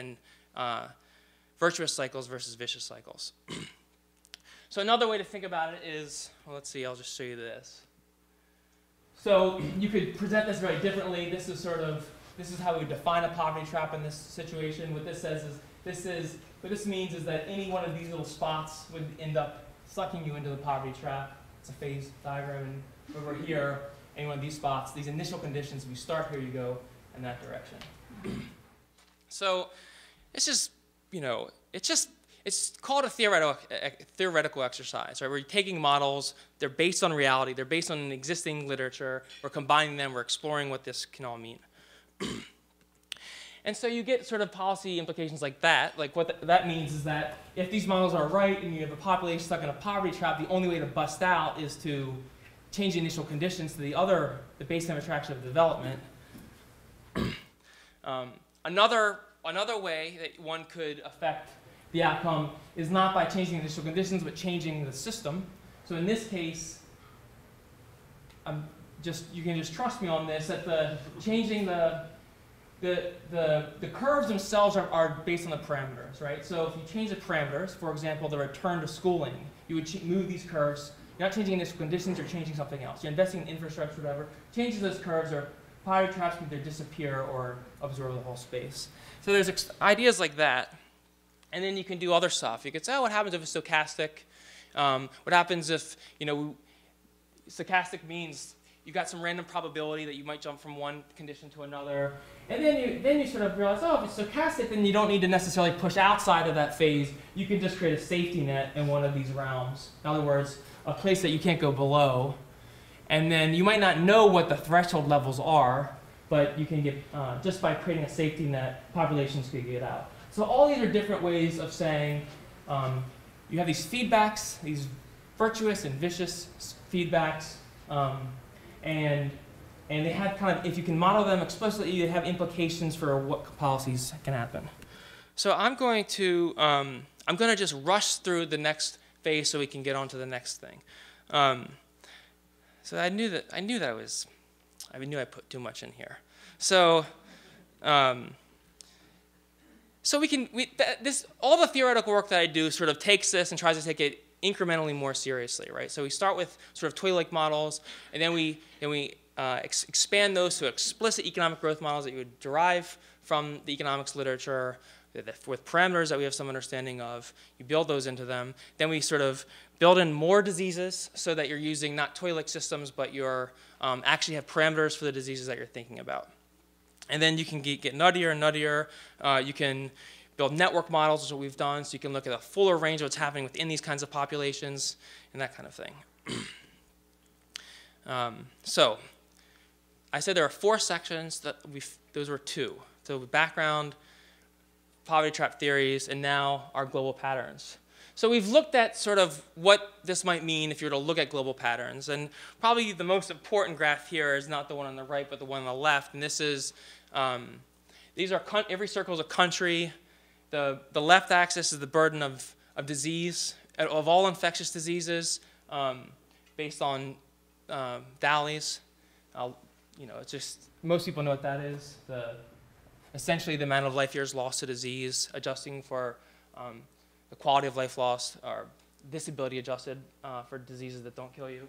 cycles versus vicious cycles. So another way to think about it is, well, let's see, I'll just show you this. So you could present this very differently. This is how we define a poverty trap in this situation. What this says is, what this means is that any one of these little spots would end up sucking you into the poverty trap. It's a phase diagram, and over here, any one of these spots, these initial conditions, if you start here, you go in that direction. So it's just, it's called a theoretical exercise, right? We're taking models, they're based on reality, they're based on existing literature, we're combining them, we're exploring what this can all mean. And so you get sort of policy implications like that. Like what that means is that if these models are right and you have a population stuck in a poverty trap, the only way to bust out is to change the initial conditions to the basin of attraction of development. Another way that one could affect the outcome is not by changing the initial conditions, but changing the system. So in this case, you can just trust me on this, that changing the curves themselves are based on the parameters, right? So if you change the parameters, for example, the return to schooling, you would move these curves. You're not changing initial conditions, you're changing something else. You're investing in infrastructure, whatever. Changes those curves, or poverty traps can either disappear or absorb the whole space. So there's ideas like that. And then you can do other stuff. You could say, oh, what happens if it's stochastic? What happens if, stochastic means you've got some random probability that you might jump from one condition to another. And then you sort of realize, oh, if it's stochastic, then you don't need to necessarily push outside of that phase. You can just create a safety net in one of these realms. In other words, a place that you can't go below. And then you might not know what the threshold levels are, but you can get, just by creating a safety net, populations could get out. So all these are different ways of saying you have these feedbacks, these virtuous and vicious feedbacks, and they have kind of, if you can model them explicitly, they have implications for what policies can happen. So I'm going to just rush through the next phase so we can get on to the next thing. So I knew I put too much in here. So all the theoretical work that I do sort of takes this and tries to take it incrementally more seriously, right? So we start with sort of toy-like models, and then we expand those to explicit economic growth models that you would derive from the economics literature with parameters that we have some understanding of. You build those into them. Then we sort of build in more diseases so that you're using not toy-like systems, but you're actually have parameters for the diseases that you're thinking about. And then you can get nuttier and nuttier. You can build network models, which is what we've done, so you can look at a fuller range of what's happening within these kinds of populations and that kind of thing. So I said there are 4 sections. Those were 2. So background, poverty trap theories, and now our global patterns. So we've looked at sort of what this might mean if you were to look at global patterns. And probably the most important graph here is not the one on the right, but the one on the left. And this is, every circle is a country. The left axis is the burden of disease, of all infectious diseases, based on DALYs. It's just, most people know what that is. Essentially the amount of life years lost to disease, adjusting for the quality of life loss, or disability adjusted for diseases that don't kill you.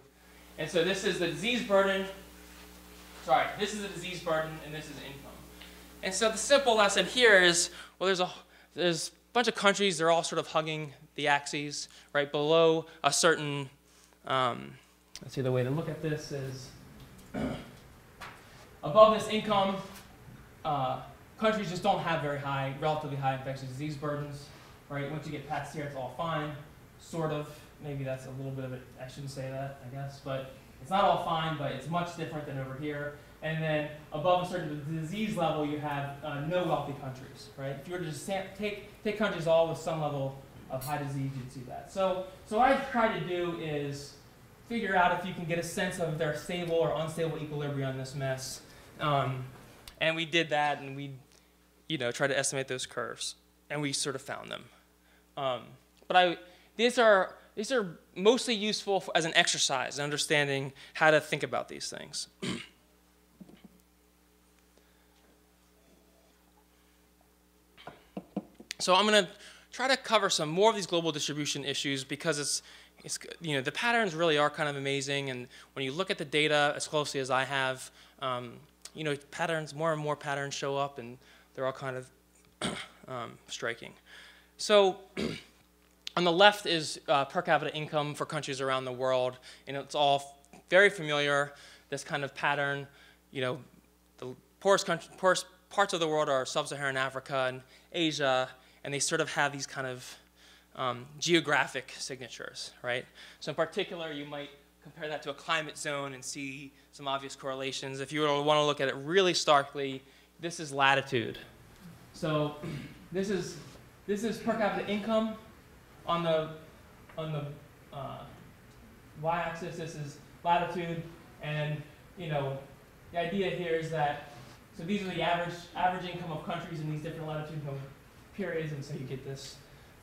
And so this is the disease burden. Sorry, this is the disease burden, and this is income. And so the simple lesson here is, well, there's a bunch of countries, they're all sort of hugging the axes, right below a certain, let's see, the way to look at this is, above this income, countries just don't have very high, relatively high infectious disease burdens, right? Once you get past here, it's all fine, sort of. Maybe that's a little bit of it, I shouldn't say that, I guess, but it's not all fine, but it's much different than over here. And then above a certain disease level, you have no wealthy countries, right? If you were to just take countries all with some level of high disease, you'd see that. So what I've tried to do is figure out if you can get a sense of their stable or unstable equilibrium in this mess. And we did that, and we tried to estimate those curves, and we sort of found them. These are mostly useful as an exercise in understanding how to think about these things. So I'm going to try to cover some more of these global distribution issues because the patterns really are kind of amazing, and when you look at the data as closely as I have, patterns, more and more patterns show up, and they're all kind of striking. So on the left is per capita income for countries around the world, and it's all very familiar, this kind of pattern. The poorest parts of the world are sub-Saharan Africa and Asia, and they sort of have these kind of geographic signatures, right? So in particular, you might compare that to a climate zone and see some obvious correlations. If you want to look at it really starkly, this is latitude. So this is per capita income on the y-axis. This is latitude, and the idea here is that these are the average income of countries in these different latitudinal periods, and so you get this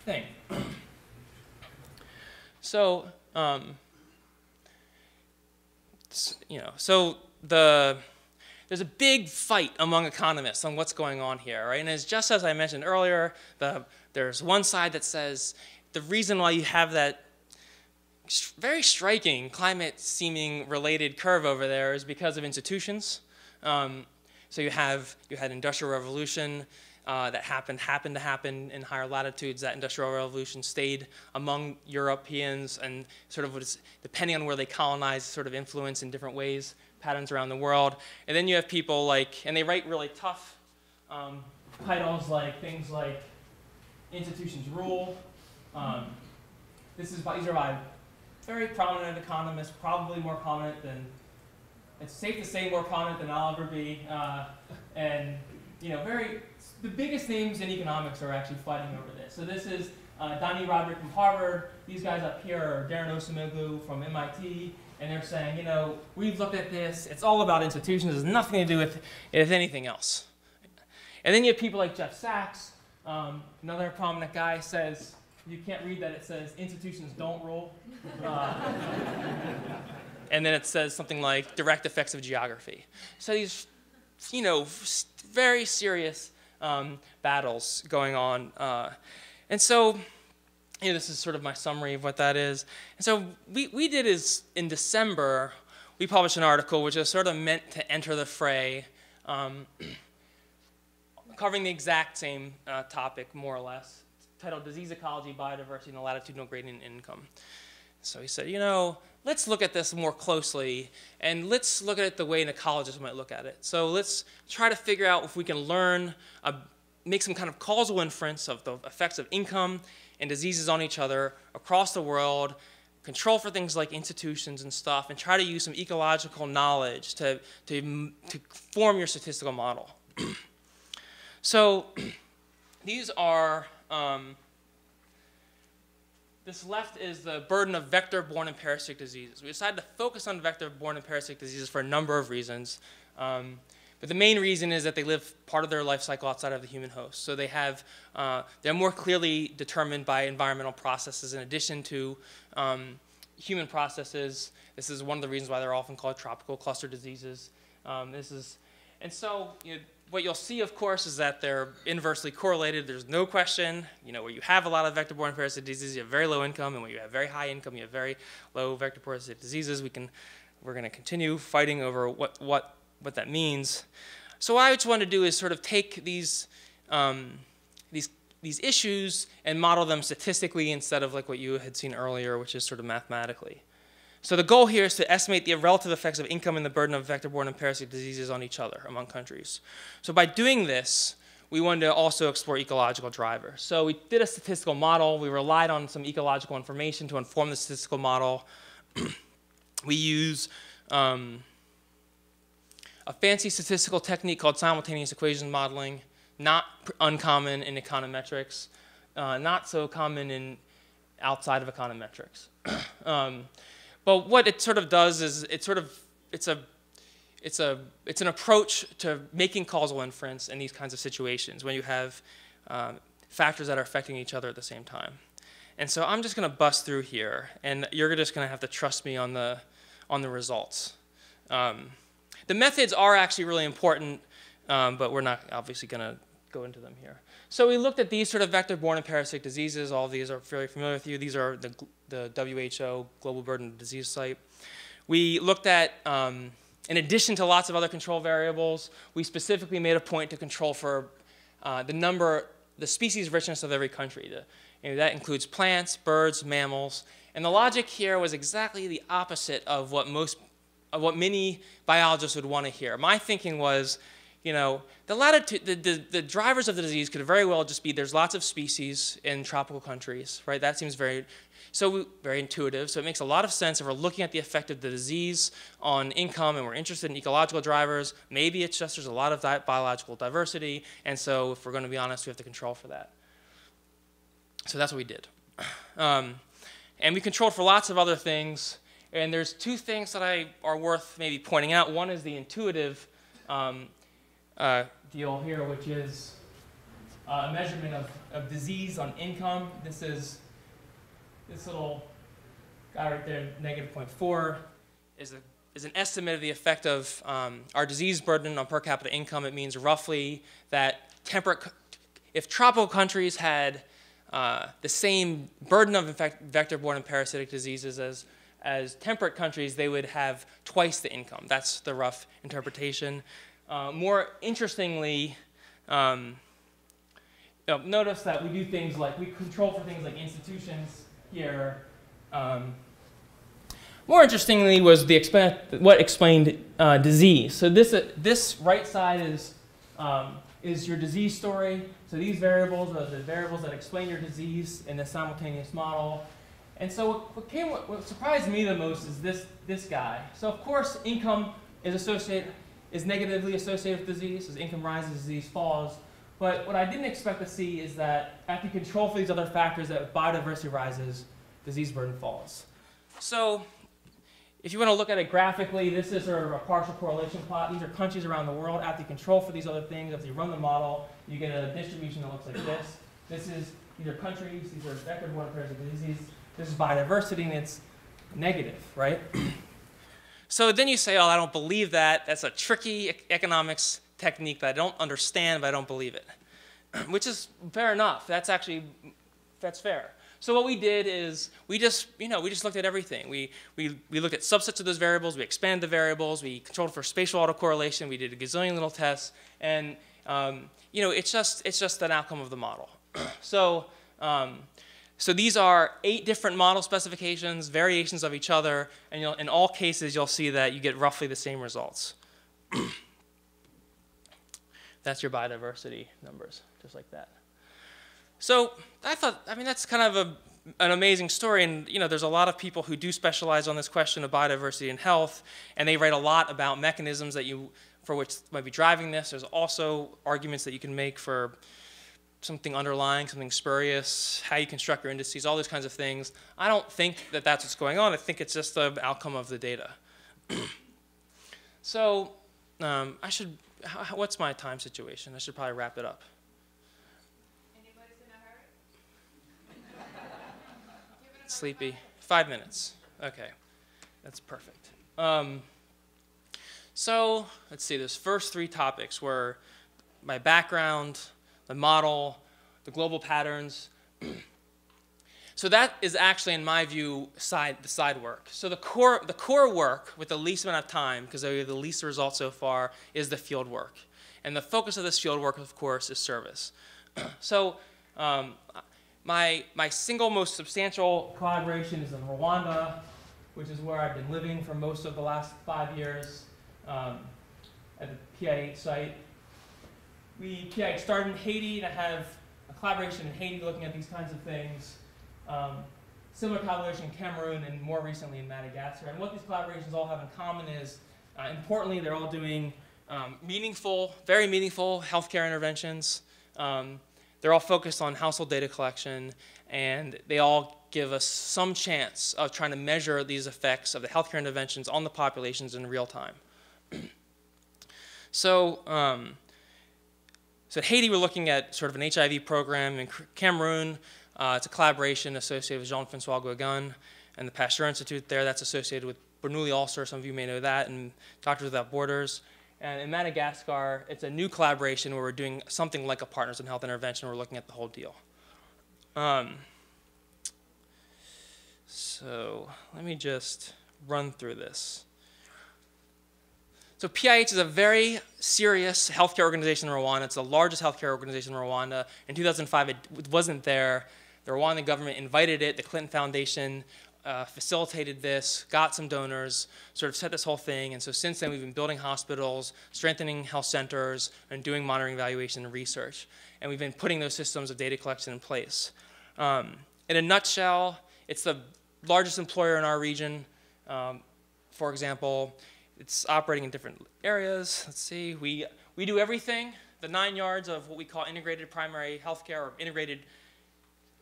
thing. So there's a big fight among economists on what's going on here, right? And it's just as I mentioned earlier, there's one side that says the reason why you have that very striking climate-seeming related curve over there is because of institutions. So you had Industrial Revolution that happened to happen in higher latitudes. That Industrial Revolution stayed among Europeans and sort of was, depending on where they colonized, sort of influence in different ways, patterns around the world. And then you have people and they write really tough titles things like Institutions Rule. These are by very prominent economists, probably more prominent than, it's safe to say more prominent than I'll ever be. And the biggest names in economics are actually fighting over this. So this is Donnie Roderick from Harvard. These guys up here are Darren Osemoglu from MIT. And they're saying, we've looked at this. It's all about institutions. It has nothing to do with anything else. And then you have people like Jeff Sachs. Another prominent guy says, you can't read that. It says institutions don't rule. And then it says something like direct effects of geography. So these, very serious battles going on. And so, this is sort of my summary of what that is. And so we did is, in December, we published an article which is sort of meant to enter the fray, covering the exact same topic, more or less, titled Disease Ecology, Biodiversity, and the Latitudinal Gradient in Income. So he said, let's look at this more closely, and let's look at it the way an ecologist might look at it. So let's try to figure out if we can learn, make some kind of causal inference of the effects of income and diseases on each other across the world, control for things like institutions and stuff, and try to use some ecological knowledge to form your statistical model. So these are, this left is the burden of vector-borne and parasitic diseases. We decided to focus on vector-borne and parasitic diseases for a number of reasons. But the main reason is that they live part of their life cycle outside of the human host. So they're more clearly determined by environmental processes in addition to human processes. This is one of the reasons why they're often called tropical cluster diseases. And so what you'll see, of course, is that they're inversely correlated. There's no question, where you have a lot of vector-borne parasitic diseases, you have very low income, and when you have very high income, you have very low vector-borne parasitic diseases. We're going to continue fighting over what that means. So what I just want to do is sort of take these issues and model them statistically instead of like what you had seen earlier, which is sort of mathematically. So the goal here is to estimate the relative effects of income and the burden of vector-borne and parasitic diseases on each other among countries. So by doing this, we wanted to also explore ecological drivers. So we did a statistical model. We relied on some ecological information to inform the statistical model. We use a fancy statistical technique called simultaneous equation modeling, not uncommon in econometrics, not so common outside of econometrics. But what it sort of does is it's an approach to making causal inference in these kinds of situations when you have factors that are affecting each other at the same time. And so I'm just going to bust through here, and you're just going to have to trust me on the results. The methods are actually really important, but we're not obviously going to go into them here. So we looked at these sort of vector-borne and parasitic diseases. All of these are very familiar with you. These are the WHO Global Burden of Disease site. We looked at, in addition to lots of other control variables, we specifically made a point to control for the species richness of every country. That includes plants, birds, mammals. And the logic here was exactly the opposite of what many biologists would want to hear. My thinking was, the drivers of the disease could very well just be there's lots of species in tropical countries, right? That seems very intuitive. So it makes a lot of sense if we're looking at the effect of the disease on income and we're interested in ecological drivers. Maybe it's just there's a lot of biological diversity, and so if we're going to be honest, we have to control for that. So that's what we did. And we controlled for lots of other things. And there's two things that are worth maybe pointing out. One is the intuitive deal here, which is a measurement of disease on income. This is this little guy right there, -0.4, is an estimate of the effect of our disease burden on per capita income. It means roughly that if tropical countries had the same burden of vector-borne and parasitic diseases as temperate countries, they would have twice the income. That's the rough interpretation. More interestingly, notice that we do things like we control for things like institutions here. More interestingly was what explained disease. So this right side is your disease story. So these variables are the variables that explain your disease in the simultaneous model. And so what surprised me the most is this guy. So of course income is negatively associated with disease. As income rises, disease falls. But what I didn't expect to see is that after you control for these other factors, that biodiversity rises, disease burden falls. So if you want to look at it graphically, this is sort of a partial correlation plot. These are countries around the world. After you control for these other things, after you run the model, you get a distribution that looks like this. These are countries, these are vector-borne parasitic diseases. This is biodiversity, and it's negative, right? So then you say, oh, I don't believe that. That's a tricky economics technique that I don't understand, but I don't believe it. Which is fair enough. That's fair. So what we did is we just looked at everything. We looked at subsets of those variables. We expanded the variables. We controlled for spatial autocorrelation. We did a gazillion little tests, and it's just an outcome of the model. So these are 8 different model specifications, variations of each other, and in all cases you'll see that you get roughly the same results. That's your biodiversity numbers, just like that. So that's kind of an amazing story, and there's a lot of people who do specialize on this question of biodiversity and health, and they write a lot about mechanisms for which might be driving this. There's also arguments that you can make for something underlying, something spurious, how you construct your indices, all those kinds of things. I don't think that that's what's going on. I think it's just the outcome of the data. So what's my time situation? I should probably wrap it up. Anybody's in a hurry? Sleepy. 5 minutes. Okay, that's perfect. So let's see, those first 3 topics were my background, the model, the global patterns. So that is actually, in my view, the side work. So the core work with the least amount of time, because they have the least results so far, is the field work. And the focus of this field work, of course, is service. So my single most substantial collaboration is in Rwanda, which is where I've been living for most of the last 5 years at the PIH site. PIH started in Haiti, and I have a collaboration in Haiti looking at these kinds of things. Similar collaboration in Cameroon, and more recently in Madagascar. And what these collaborations all have in common is, importantly, they're all doing very meaningful healthcare interventions. They're all focused on household data collection, and they all give us some chance of trying to measure these effects of the healthcare interventions on the populations in real time. So at Haiti, we're looking at sort of an HIV program. In Cameroon, it's a collaboration associated with Jean-Francois Guégan and the Pasteur Institute there. That's associated with Bernoulli ulcer. Some of you may know that, and Doctors Without Borders. And in Madagascar, it's a new collaboration where we're doing something like a Partners in Health intervention. We're looking at the whole deal. So let me just run through this. So PIH is a very serious healthcare organization in Rwanda. It's the largest healthcare organization in Rwanda. In 2005, it wasn't there. The Rwandan government invited it. The Clinton Foundation facilitated this, got some donors, sort of set this whole thing. And so since then, we've been building hospitals, strengthening health centers, and doing monitoring, evaluation, and research. And we've been putting those systems of data collection in place. In a nutshell, it's the largest employer in our region. For example, it's operating in different areas. Let's see, we do everything, the 9 yards of what we call integrated primary healthcare, or integrated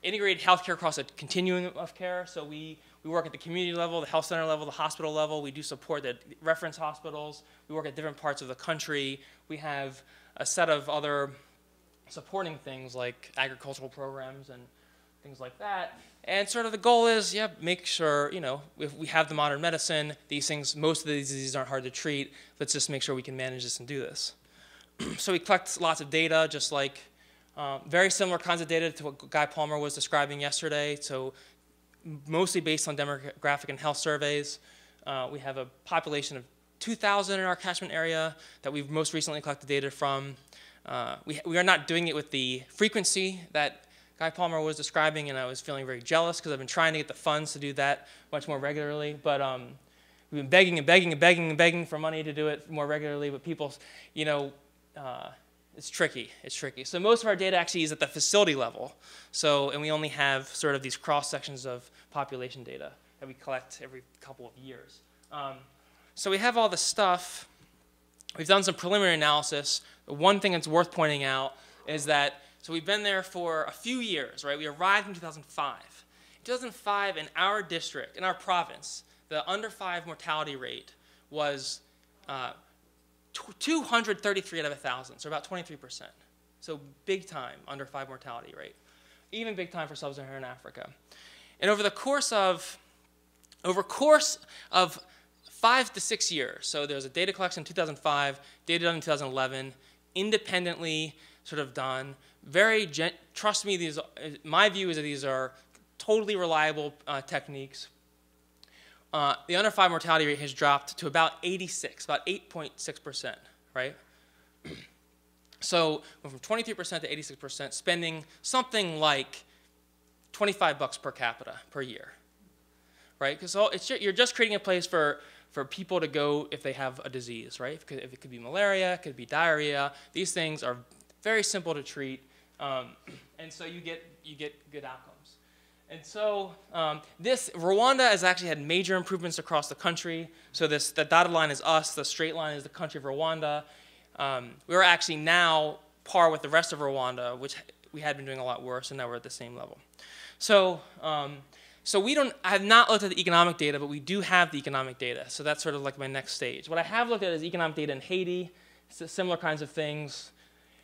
healthcare across a continuum of care. So we work at the community level, the health center level, the hospital level. We do support the reference hospitals. We work at different parts of the country. We have a set of other supporting things like agricultural programs and things like that. And sort of the goal is, make sure, if we have the modern medicine, these things, most of these diseases aren't hard to treat. Let's just make sure we can manage this and do this. So we collect lots of data, just like very similar kinds of data to what Guy Palmer was describing yesterday. So mostly based on demographic and health surveys. We have a population of 2,000 in our catchment area that we've most recently collected data from. We are not doing it with the frequency that Guy Palmer was describing, and I was feeling very jealous because I've been trying to get the funds to do that much more regularly. But we've been begging and begging and begging and begging for money to do it more regularly. But people, it's tricky. It's tricky. So most of our data actually is at the facility level. And we only have sort of these cross sections of population data that we collect every couple of years. So we have all this stuff. We've done some preliminary analysis. The one thing that's worth pointing out is that, so we've been there for a few years, right? We arrived in 2005. In 2005, in our district, in our province, the under 5 mortality rate was 233 out of 1,000, so about 23%. So big time under 5 mortality rate. Even big time for sub-Saharan Africa. And over course of 5 to 6 years, so there was a data collection in 2005, data done in 2011, independently sort of done. Trust me, my view is that these are totally reliable techniques. The under 5 mortality rate has dropped to about 86, about 8.6%, right? So went from 23% to 86%, spending something like $25 per capita per year, right? Because you're just creating a place for people to go if they have a disease, right? If it could be malaria, it could be diarrhea. These things are very simple to treat, and so you get good outcomes. And so Rwanda has actually had major improvements across the country. So the dotted line is us, the straight line is the country of Rwanda. We're actually now par with the rest of Rwanda, which we had been doing a lot worse, and now we're at the same level. So I have not looked at the economic data, but we do have the economic data. So that's sort of like my next stage. What I have looked at is economic data in Haiti, similar kinds of things.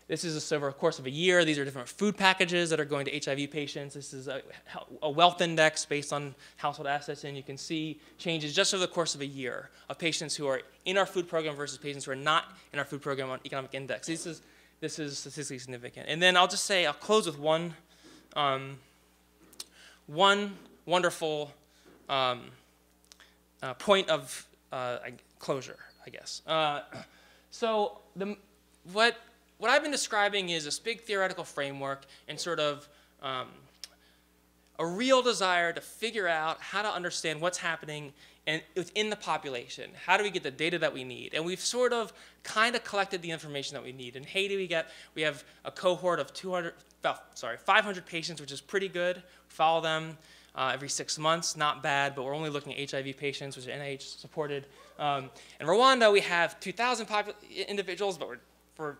This is over a course of a year. These are different food packages that are going to HIV patients. This is a wealth index based on household assets, and you can see changes just over the course of a year of patients who are in our food program versus patients who are not in our food program on economic index. This is this is statistically significant. And then I'll just say, I'll close with one wonderful point of closure, I guess. So what I've been describing is this big theoretical framework and sort of a real desire to figure out how to understand what's happening within the population. How do we get the data that we need? And we've sort of kind of collected the information that we need. In Haiti, we have a cohort of 500 patients, which is pretty good. We follow them every 6 months, not bad, but we're only looking at HIV patients, which are NIH supported. In Rwanda, we have 2,000 individuals, but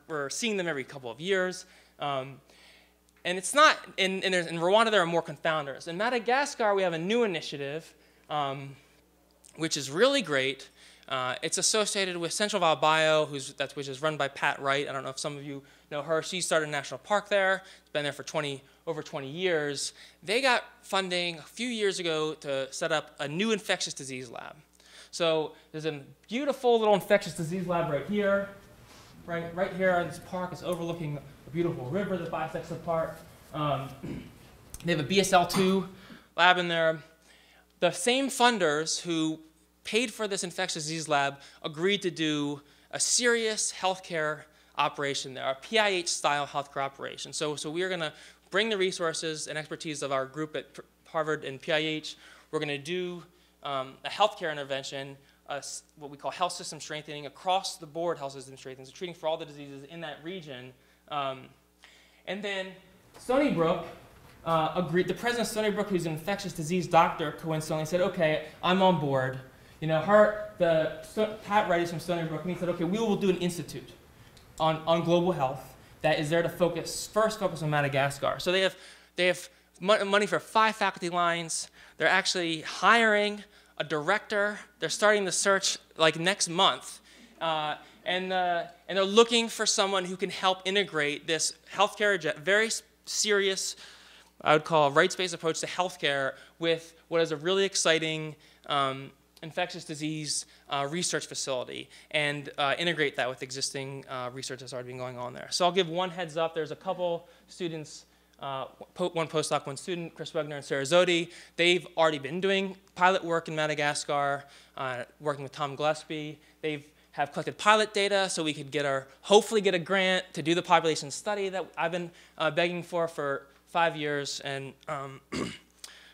we're seeing them every couple of years. And it's not, in Rwanda, there are more confounders. In Madagascar, we have a new initiative, which is really great. It's associated with Central Val Bio, which is run by Pat Wright. I don't know if some of you know her. She started a national park there. It's been there for over 20 years. They got funding a few years ago to set up a new infectious disease lab. So there's a beautiful little infectious disease lab right here. Right here in this park. It's overlooking a beautiful river that bisects the park. They have a BSL-2 lab in there. The same funders who paid for this infectious disease lab agreed to do a serious healthcare operation there, a PIH-style healthcare operation. So we are going to bring the resources and expertise of our group at Harvard and PIH. We're going to do a healthcare intervention, what we call health system strengthening, across the board health system strengthening, so treating for all the diseases in that region. And then Stony Brook agreed. The president of Stony Brook, who's an infectious disease doctor, coincidentally said, "Okay, I'm on board." You know, Pat Wright is from Stony Brook, and he said, "Okay, we will do an institute on global health that is there to focus on Madagascar." So they have money for 5 faculty lines. They're actually hiring a director. They're starting the search like next month. And they're looking for someone who can help integrate this healthcare, very serious, I would call, rights-based approach to healthcare with what is a really exciting infectious disease research facility, and integrate that with existing research that's already been going on there. So I'll give one heads up. There's a couple students, one postdoc, one student, Chris Wegner and Sarah Zodi. They've already been doing pilot work in Madagascar, working with Tom Gillespie. They have collected pilot data so we could hopefully get a grant to do the population study that I've been begging for 5 years, and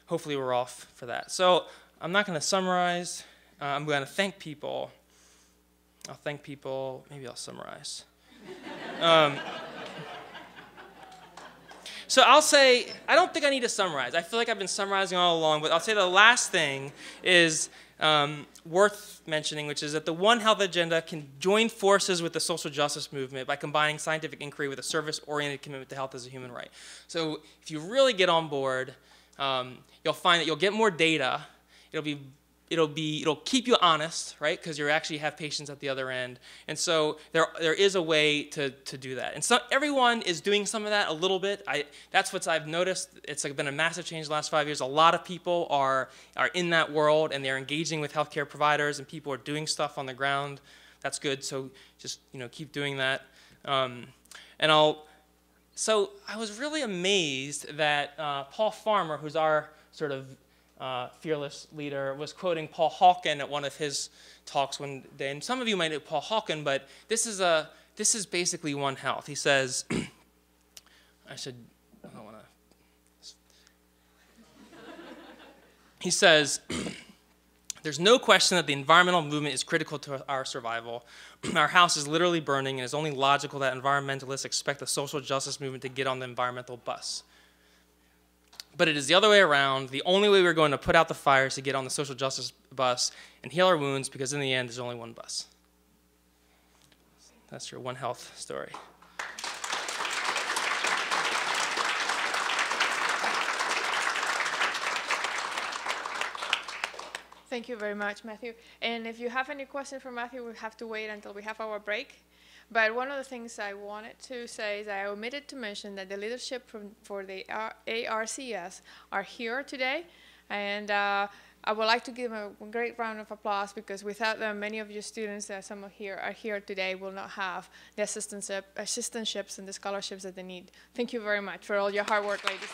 hopefully we're off for that. So I'm not going to summarize. I'm going to thank people. I'll thank people. Maybe I'll summarize. So I'll say, I don't think I need to summarize. I feel like I've been summarizing all along, but I'll say the last thing is worth mentioning, which is that the One Health agenda can join forces with the social justice movement by combining scientific inquiry with a service-oriented commitment to health as a human right. So if you really get on board, you'll find that you'll get more data. It'll keep you honest, right? Because you actually have patients at the other end. And so there is a way to do that. And so everyone is doing some of that a little bit. That's what I've noticed. It's been a massive change the last 5 years. A lot of people are in that world, and they're engaging with healthcare providers, and people are doing stuff on the ground. That's good. So just keep doing that. So I was really amazed that Paul Farmer, who's our sort of fearless leader, was quoting Paul Hawken at one of his talks one day. And some of you might know Paul Hawken, but this is basically One Health. He says, he says, "There's no question that the environmental movement is critical to our survival. Our house is literally burning, and it's only logical that environmentalists expect the social justice movement to get on the environmental bus. But it is the other way around. The only way we're going to put out the fire is to get on the social justice bus and heal our wounds, because in the end, there's only one bus." That's your One Health story. Thank you very much, Matthew. And if you have any questions for Matthew, we have to wait until we have our break. But one of the things I wanted to say is I omitted to mention that the leadership for the ARCS are here today. And I would like to give them a great round of applause, because without them, many of your students that some of here are here today will not have the assistantships and the scholarships that they need. Thank you very much for all your hard work, ladies.